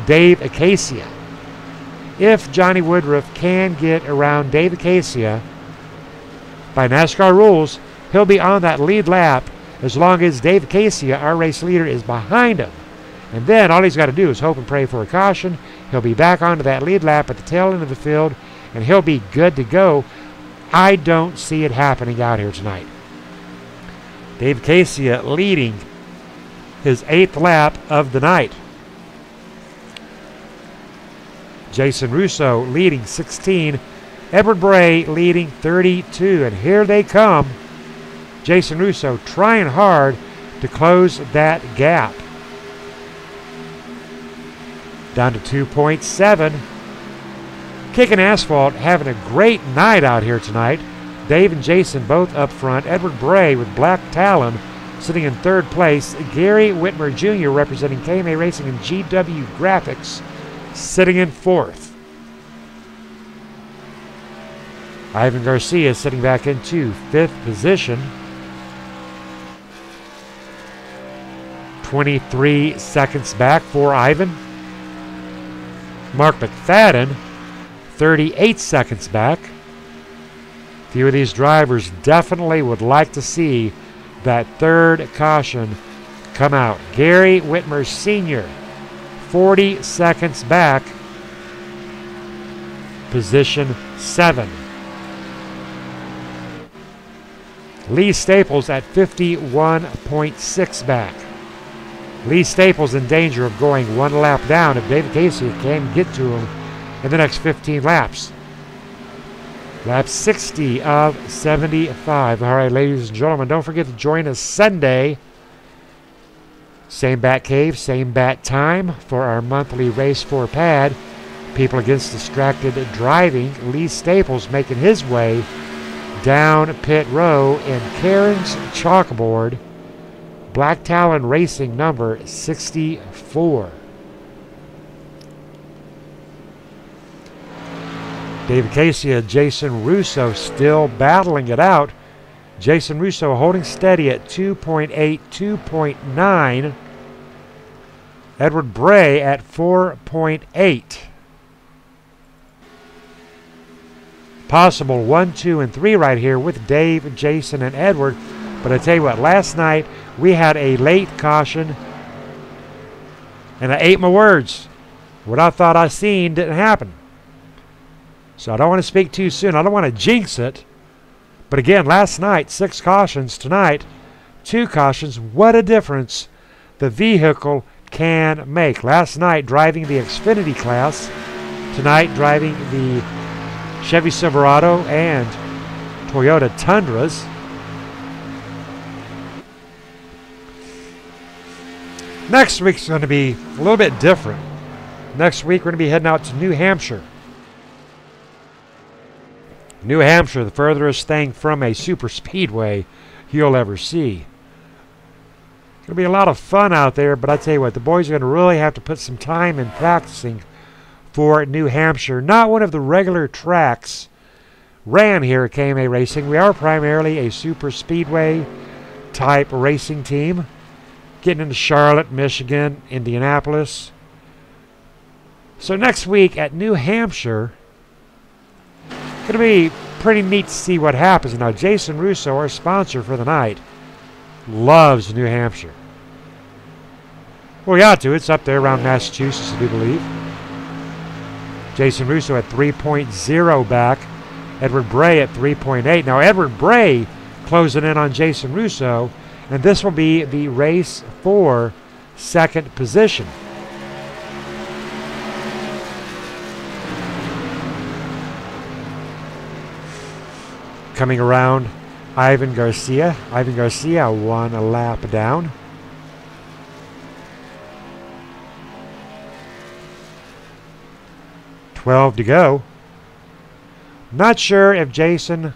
Dave Acacia. If Johnny Woodruff can get around Dave Acacia, by NASCAR rules, he'll be on that lead lap as long as Dave Acacia, our race leader, is behind him. And then all he's got to do is hope and pray for a caution. He'll be back onto that lead lap at the tail end of the field, and he'll be good to go. I don't see it happening out here tonight. Dave Acacia leading his 8th lap of the night. Jason Russo leading 16. Edward Bray leading 32. And here they come. Jason Russo trying hard to close that gap. Down to 2.7. Kicking asphalt, having a great night out here tonight. Dave and Jason both up front. Edward Bray with Black Talon sitting in 3rd place. Gary Whitmer Jr. representing KMA Racing and GW Graphics sitting in 4th. Ivan Garcia sitting back into 5th position. 23 seconds back for Ivan. Mark McFadden 38 seconds back. A few of these drivers definitely would like to see that 3rd caution come out. Gary Whitmer Sr. 40 seconds back, position 7. Lee Staples at 51.6 back. Lee Staples in danger of going 1 lap down if David Casey can get to him in the next 15 laps. Lap 60 of 75. All right, ladies and gentlemen, don't forget to join us Sunday. Same bat cave, same bat time for our monthly Race 4 pad. People Against Distracted Driving. Lee Staples making his way down pit row in Karen's chalkboard. Black Talon Racing number 64. David Casey and Jason Russo still battling it out. Jason Russo holding steady at 2.8, 2.9. Edward Bray at 4.8. Possible 1, 2, and 3 right here with Dave, Jason, and Edward. But I tell you what, last night we had a late caution, and I ate my words. What I thought I seen didn't happen. So I don't want to speak too soon. I don't want to jinx it. But again, last night, 6 cautions. Tonight, 2 cautions. What a difference the vehicle can make. Last night driving the Xfinity class, tonight driving the Chevy Silverado and Toyota Tundras. Next week's going to be a little bit different. Next week we're going to be heading out to New Hampshire. New Hampshire, the furthest thing from a super speedway you'll ever see. It's going to be a lot of fun out there, but I tell you what, the boys are going to really have to put some time in practicing for New Hampshire. Not one of the regular tracks ran here at KMA Racing. We are primarily a super speedway type racing team. Getting into Charlotte, Michigan, Indianapolis. So next week at New Hampshire, going to be pretty neat to see what happens. Now, Jason Russo, our sponsor for the night, loves New Hampshire. Well, he ought to. It's up there around Massachusetts, I do believe. Jason Russo at 3.0 back. Edward Bray at 3.8. Now, Edward Bray closing in on Jason Russo, and this will be the race for second position. Coming around, Ivan Garcia. Ivan Garcia 1 lap down. $12 to go. Not sure if Jason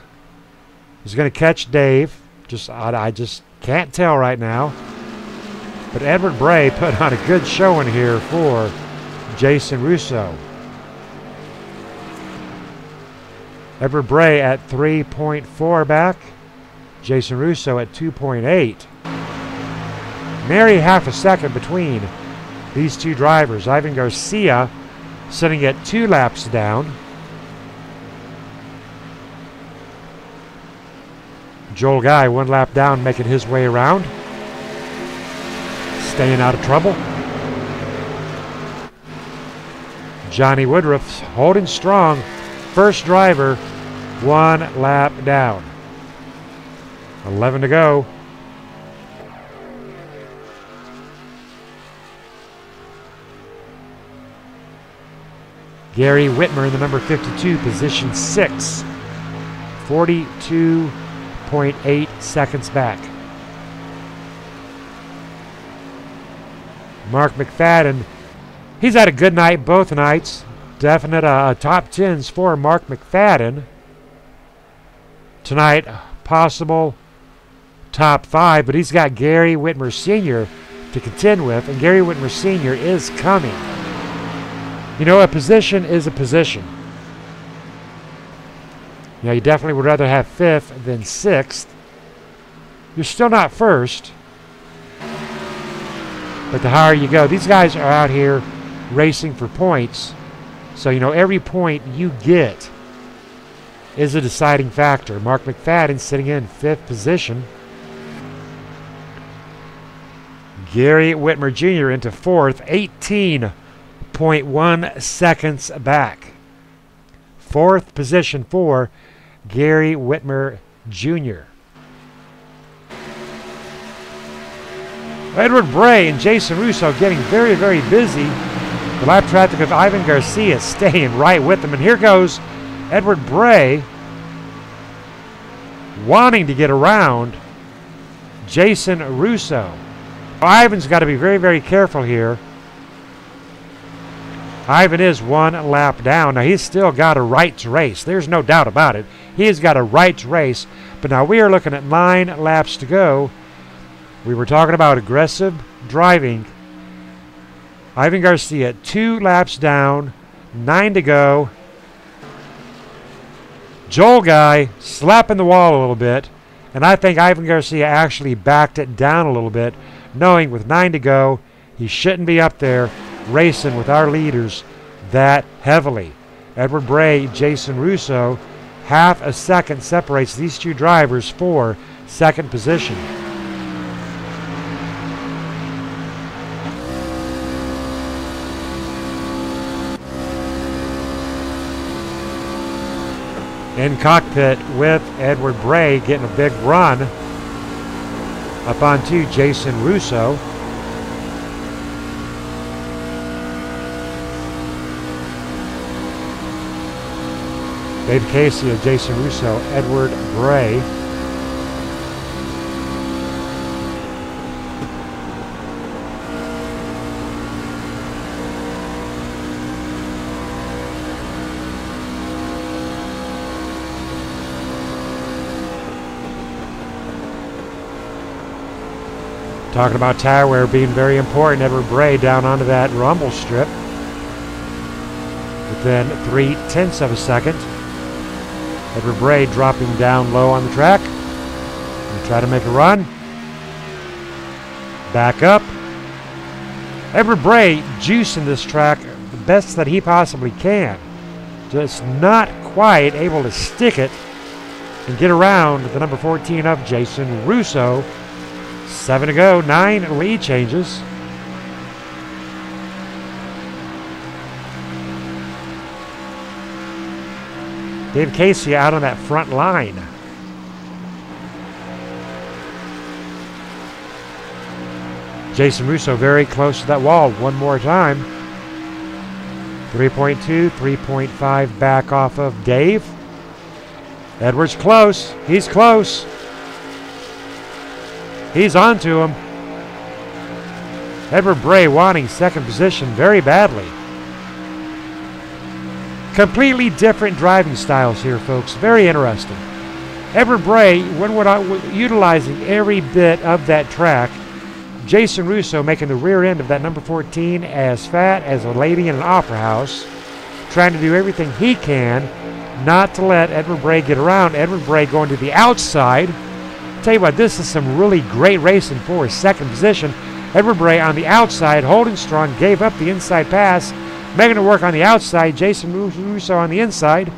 is going to catch Dave. I just can't tell right now. But Edward Bray put on a good showing here for Jason Russo. Edward Bray at 3.4 back. Jason Russo at 2.8. Nary half a second between these two drivers. Ivan Garcia sitting at 2 laps down. Joel Guy 1 lap down, making his way around. Staying out of trouble. Johnny Woodruff holding strong. First driver, 1 lap down. 11 to go. Gary Whitmer in the number 52, position 6. 42.8 seconds back. Mark McFadden, he's had a good night both nights. Definite top 10s for Mark McFadden. Tonight, possible top 5, but he's got Gary Whitmer Sr. to contend with, and Gary Whitmer Sr. is coming. You know, a position is a position. You know, you definitely would rather have 5th than 6th. You're still not first, but the higher you go, these guys are out here racing for points. So, you know, every point you get is a deciding factor. Mark McFadden sitting in 5th position. Gary Whitmer Jr. into 4th, 18.1 seconds back. 4th position for Gary Whitmer Jr. Edward Bray and Jason Russo getting very, very busy. The lap traffic of Ivan Garcia staying right with them. And here goes Edward Bray wanting to get around Jason Russo. Ivan's got to be very, very careful here. Ivan is 1 lap down. Now, he's still got a right to race. There's no doubt about it. He's got a right to race. But now we are looking at 9 laps to go. We were talking about aggressive driving. Ivan Garcia 2 laps down, 9 to go. Joel Guy slapping the wall a little bit. And I think Ivan Garcia actually backed it down a little bit, knowing with 9 to go, he shouldn't be up there racing with our leaders that heavily. Edward Bray, Jason Russo, half a second separates these two drivers for second position. In cockpit with Edward Bray getting a big run up onto Jason Russo. Dave Casey, Jason Russo, Edward Bray. Talking about tire wear being very important. Edward Bray down onto that rumble strip within 0.3 of a second. Edward Bray dropping down low on the track. And try to make a run. Back up. Edward Bray juicing this track the best that he possibly can. Just not quite able to stick it and get around the number 14 of Jason Russo. 7 to go, 9 lead changes. Dave Casey out on that front line. Jason Russo very close to that wall one more time. 3.2, 3.5 back off of Dave. Edwards close. He's close. He's on to him. Edward Bray wanting second position very badly. Completely different driving styles here, folks. Very interesting. Edward Bray, when utilizing every bit of that track. Jason Russo making the rear end of that number 14 as fat as a lady in an opera house. Trying to do everything he can not to let Edward Bray get around. Edward Bray going to the outside. Tell you what, this is some really great racing for his second position. Edward Bray on the outside, holding strong, gave up the inside pass, making it work on the outside. Jason Russo on the inside.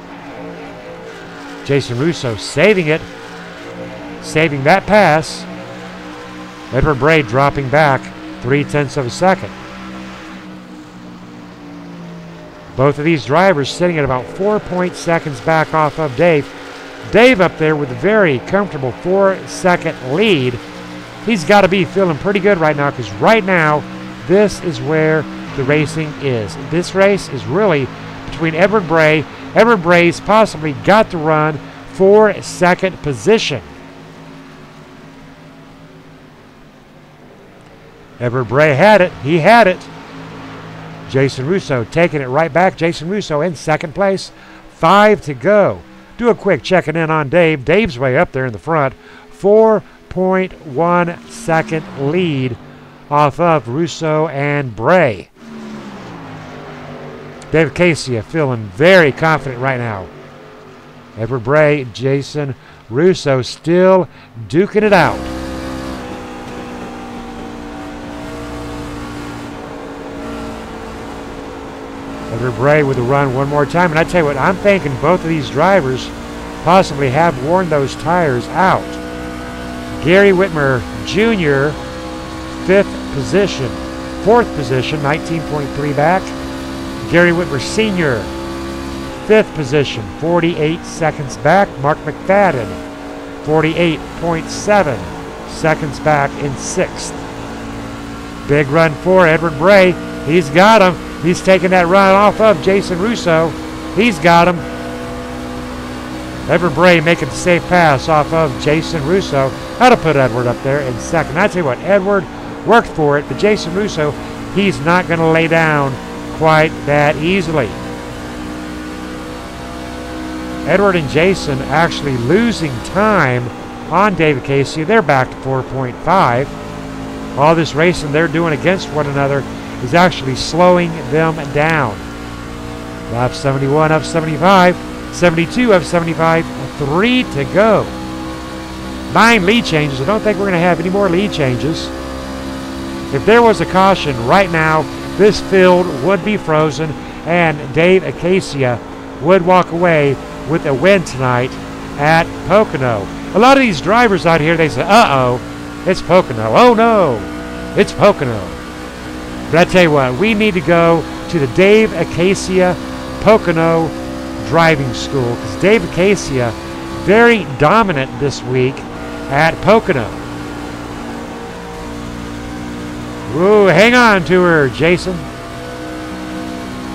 Jason Russo saving it, saving that pass. Edward Bray dropping back 0.3 of a second. Both of these drivers sitting at about 4 seconds back off of Dave. Dave up there with a very comfortable 4-second lead. He's got to be feeling pretty good right now, because right now this is where the racing is. This race is really between Edward Bray. Edward Bray's possibly got to run for second position. Edward Bray had it. He had it. Jason Russo taking it right back. Jason Russo in second place. 5 to go. Do a quick checking in on Dave. Dave's way up there in the front. 4.1 second lead off of Russo and Bray. Dave Casey feeling very confident right now. Edward Bray, Jason Russo still duking it out. Edward Bray with a run one more time. And I tell you what, I'm thinking both of these drivers possibly have worn those tires out. Gary Whitmer Jr., 5th position. 4th position, 19.3 back. Gary Whitmer Sr., 5th position, 48 seconds back. Mark McFadden, 48.7 seconds back in 6th. Big run for Edward Bray. He's got him. He's taking that run off of Jason Russo. He's got him. Edward Bray making the safe pass off of Jason Russo. How to put Edward up there in second. I tell you what, Edward worked for it, but Jason Russo, he's not going to lay down quite that easily. Edward and Jason actually losing time on David Casey. They're back to 4.5. All this racing they're doing against one another is actually slowing them down. Lap 71 of 75, 72 of 75, 3 to go. 9 lead changes. I don't think we're going to have any more lead changes. If there was a caution right now, this field would be frozen and Dave Acacia would walk away with a win tonight at Pocono. A lot of these drivers out here, they say, uh-oh, it's Pocono. Oh, no, it's Pocono. But I tell you what, we need to go to the Dave Acacia Pocono Driving School, because Dave Acacia, very dominant this week at Pocono. Ooh, hang on to her, Jason.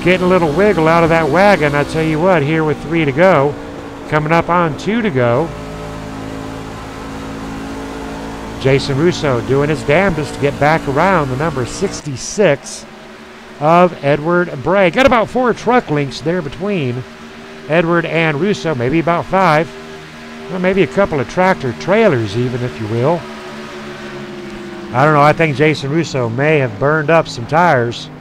Getting a little wiggle out of that wagon, I tell you what, here with 3 to go. coming up on 2 to go. Jason Russo doing his damnedest to get back around the number 66 of Edward Bray. Got about 4 truck links there between Edward and Russo, maybe about 5. Well, maybe a couple of tractor trailers even, if you will. I don't know, I think Jason Russo may have burned up some tires.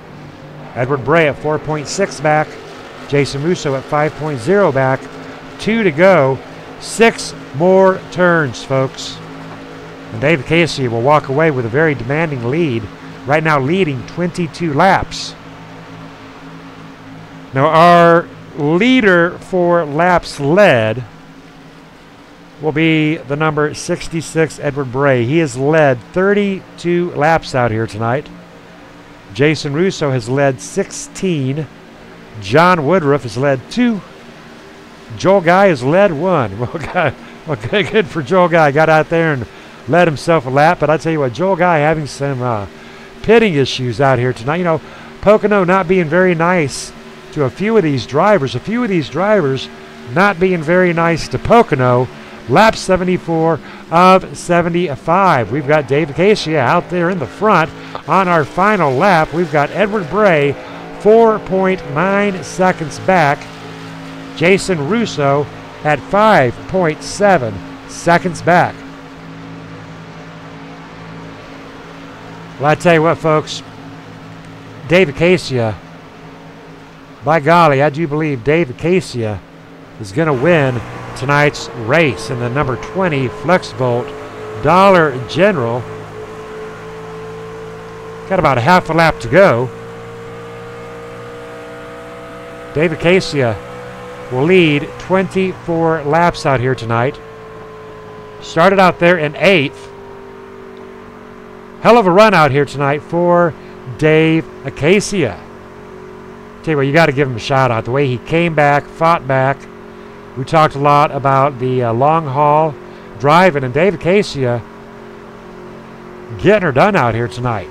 Edward Bray at 4.6 back. Jason Russo at 5.0 back. 2 to go. 6 more turns, folks. And David Casey will walk away with a very demanding lead. Right now leading 22 laps. Now our leader for laps led will be the number 66, Edward Bray. He has led 32 laps out here tonight. Jason Russo has led 16. John Woodruff has led 2. Joel Guy has led 1. Well, good for Joel Guy. Got out there and led himself a lap. But I tell you what, Joel Guy having some pitting issues out here tonight. You know, Pocono not being very nice to a few of these drivers. A few of these drivers not being very nice to Pocono. Lap 74 of 75. We've got David Casey out there in the front. On our final lap, we've got Edward Bray 4.9 seconds back. Jason Russo at 5.7 seconds back. Well, I tell you what, folks. David Casey, by golly, I do believe David Casey is going to win tonight's race in the number 20 FlexVolt Dollar General. Got about a half a lap to go. David Casey will lead 24 laps out here tonight. Started out there in 8th. Hell of a run out here tonight for Dave Acacia. Tell you what, you got to give him a shout out. The way he came back, fought back. We talked a lot about the long haul driving, and Dave Acacia getting her done out here tonight.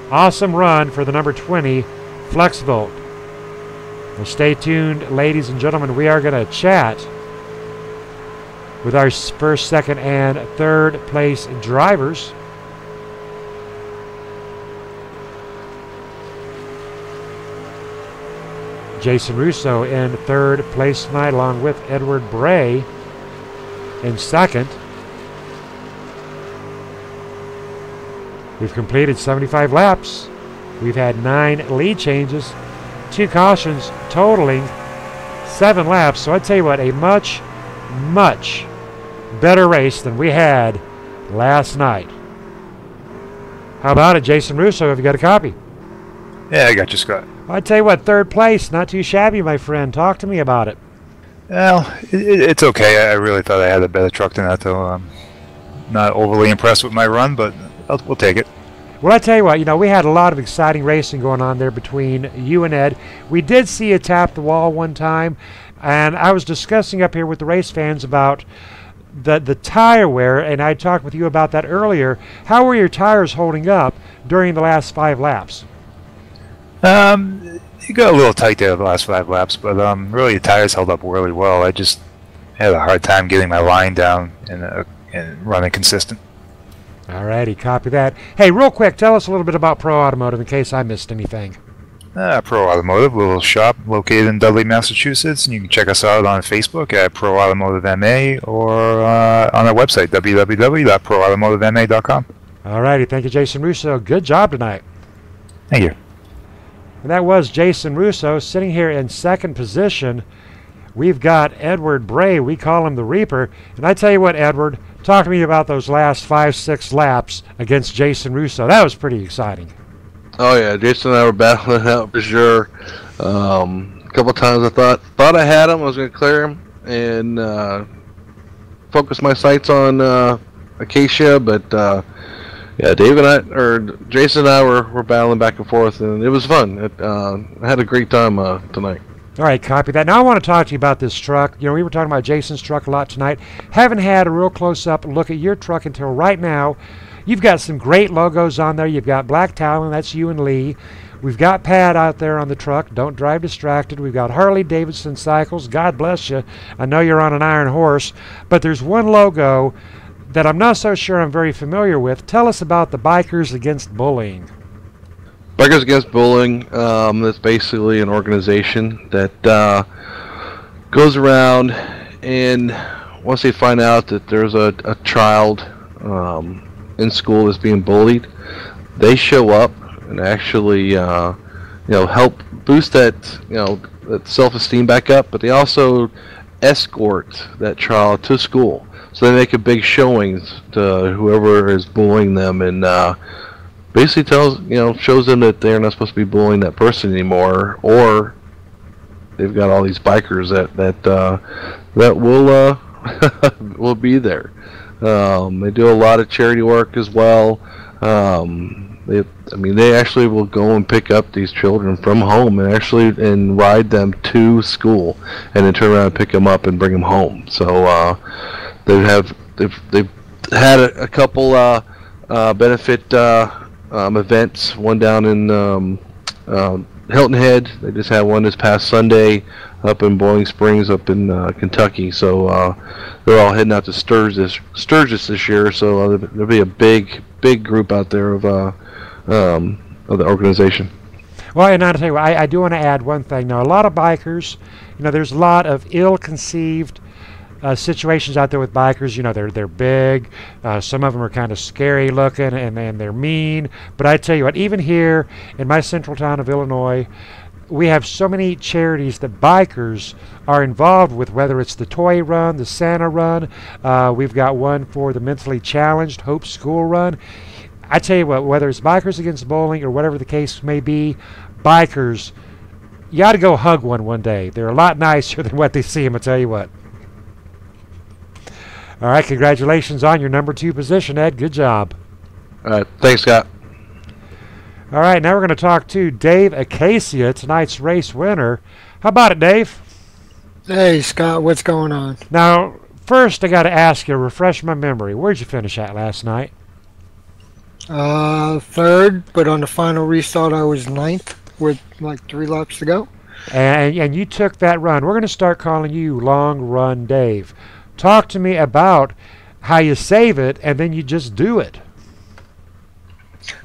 Awesome run for the number 20 FlexVolt. Well, stay tuned, ladies and gentlemen. We are going to chat with our first, second, and third place drivers. Jason Russo in third place tonight, along with Edward Bray in second. We've completed 75 laps. We've had 9 lead changes, 2 cautions, totaling 7 laps. So I'd tell you what, a much, much better race than we had last night. How about it, Jason Russo? Have you got a copy? Yeah, I got you, Scott. I tell you what, third place, not too shabby, my friend. Talk to me about it. Well, it's okay. I really thought I had a better truck than that, though. I'm not overly impressed with my run, but we'll take it. Well, I tell you what, you know, we had a lot of exciting racing going on there between you and Ed. We did see you tap the wall one time, and I was discussing up here with the race fans about the tire wear, and I talked with you about that earlier. How were your tires holding up during the last 5 laps? You got a little tight there the last 5 laps, but really the tires held up really well. I just had a hard time getting my line down and running consistent. Alrighty, copy that. Hey, real quick, tell us a little bit about Pro Automotive in case I missed anything. Pro Automotive, a little shop located in Dudley, Massachusetts, and you can check us out on Facebook at Pro Automotive MA or on our website, www.proautomotivema.com. Alrighty, thank you, Jason Russo. Good job tonight. Thank you. And that was Jason Russo sitting here in second position. We've got Edward Bray. We call him the Reaper. And I tell you what, Edward, talk to me about those last 5-6 laps against Jason Russo. That was pretty exciting. Oh yeah, Jason and I were battling it out for sure. A couple times I thought I had him. I was going to clear him and focus my sights on Acacia, but yeah, Jason and I were battling back and forth, and it was fun. I had a great time tonight. All right, copy that. Now I want to talk to you about this truck. You know, we were talking about Jason's truck a lot tonight. Haven't had a real close-up look at your truck until right now. You've got some great logos on there. You've got Black Talon, that's you and Lee. We've got Pat out there on the truck. Don't drive distracted. We've got Harley Davidson Cycles. God bless you. I know you're on an iron horse. But there's one logo that I'm not so sure I'm very familiar with. Tell us about the Bikers Against Bullying. Bikers Against Bullying, that's basically an organization that goes around, and once they find out that there's a child in school that's being bullied, they show up and actually help boost that that self-esteem back up, but they also escort that child to school. So they make a big showings to whoever is bullying them, and basically shows them that they're not supposed to be bullying that person anymore, or they've got all these bikers that will will be there. They do a lot of charity work as well. They actually will go and pick up these children from home and ride them to school, and then turn around and pick them up and bring them home. So they've had a couple benefit events. One down in Hilton Head. They just had one this past Sunday up in Boiling Springs up in Kentucky. So they're all heading out to Sturgis this year. So there'll be a big group out there of the organization. Well, and I'll tell you what, I do want to add one thing. Now, a lot of bikers, there's a lot of ill-conceived situations out there with bikers. They're big. Some of them are kind of scary looking, and they're mean. But I tell you what, even here in my central town of Illinois, we have so many charities that bikers are involved with, whether it's the Toy Run, the Santa Run. We've got one for the mentally challenged, Hope School Run. I tell you what, whether it's Bikers Against Bowling or whatever the case may be, bikers, you ought to go hug one day. They're a lot nicer than what they seem, I tell you what. All right, congratulations on your number 2 position, Ed. Good job. All right, thanks, Scott. All right, now we're going to talk to Dave Acacia, tonight's race winner. How about it, Dave? Hey, Scott, what's going on? Now, first I got to ask you, refresh my memory. Where'd you finish at last night? 3rd, but on the final restart I was 9th with like 3 laps to go. And you took that run. We're going to start calling you Long Run Dave. Talk to me about how you save it and then you just do it.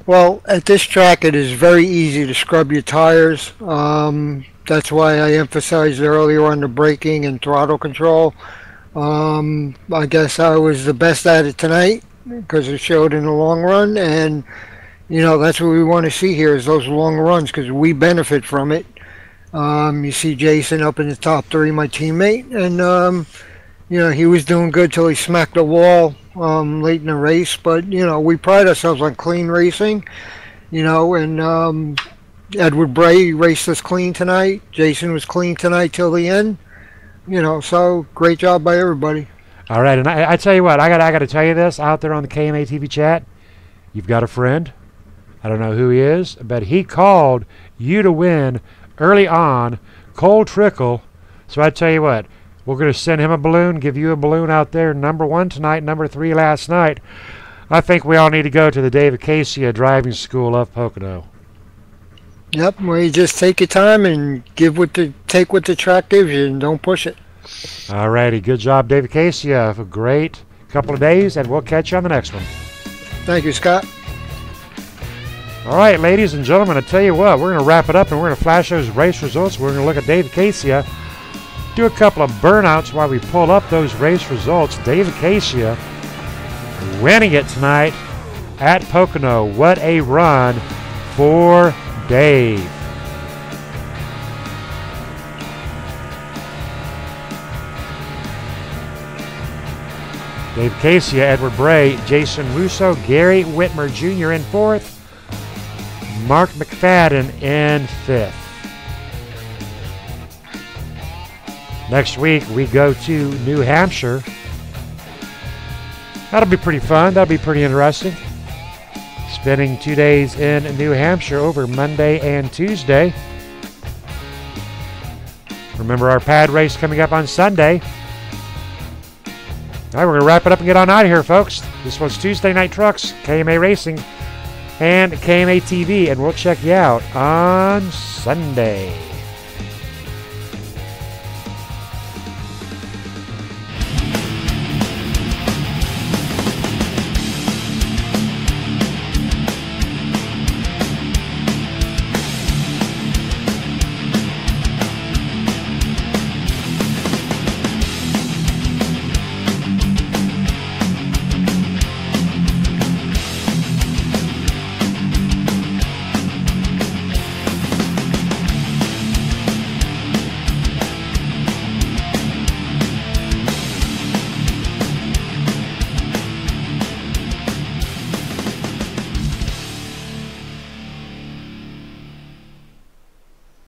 Well, at this track it is very easy to scrub your tires. That's why I emphasized earlier on the braking and throttle control. I guess I was the best at it tonight because it showed in the long run, and that's what we want to see here is those long runs because we benefit from it. You see Jason up in the top 3, my teammate, and he was doing good till he smacked the wall late in the race. But we pride ourselves on clean racing, and Edward Bray raced us clean tonight. Jason was clean tonight till the end. So great job by everybody. All right, and I tell you what, I got to tell you this out there on the KMA TV chat. You've got a friend. I don't know who he is, but he called you to win early on, cold trickle. So I tell you what, we're going to send him a balloon, give you a balloon out there. Number 1 tonight, number 3 last night. I think we all need to go to the Dave Acacia Driving School of Pocono. Yep, well, you just take your time and take what the track gives you and don't push it. All righty, good job, Dave Acacia. Have a great couple of days, and we'll catch you on the next one. Thank you, Scott. All right, ladies and gentlemen, I tell you what, we're going to wrap it up, and we're going to flash those race results. We're going to look at Dave Acacia, do a couple of burnouts while we pull up those race results. Dave Acacia winning it tonight at Pocono. What a run for Dave. Dave Acacia, Edward Bray, Jason Russo, Gary Whitmer Jr. in 4th, Mark McFadden in 5th. Next week we go to New Hampshire. That'll be pretty fun. That'll be pretty interesting. Spending 2 days in New Hampshire over Monday and Tuesday. Remember our pad race coming up on Sunday. All right, we're going to wrap it up and get on out of here, folks. This was Tuesday Night Trucks, KMA Racing. and KMA TV, and we'll check you out on Sunday.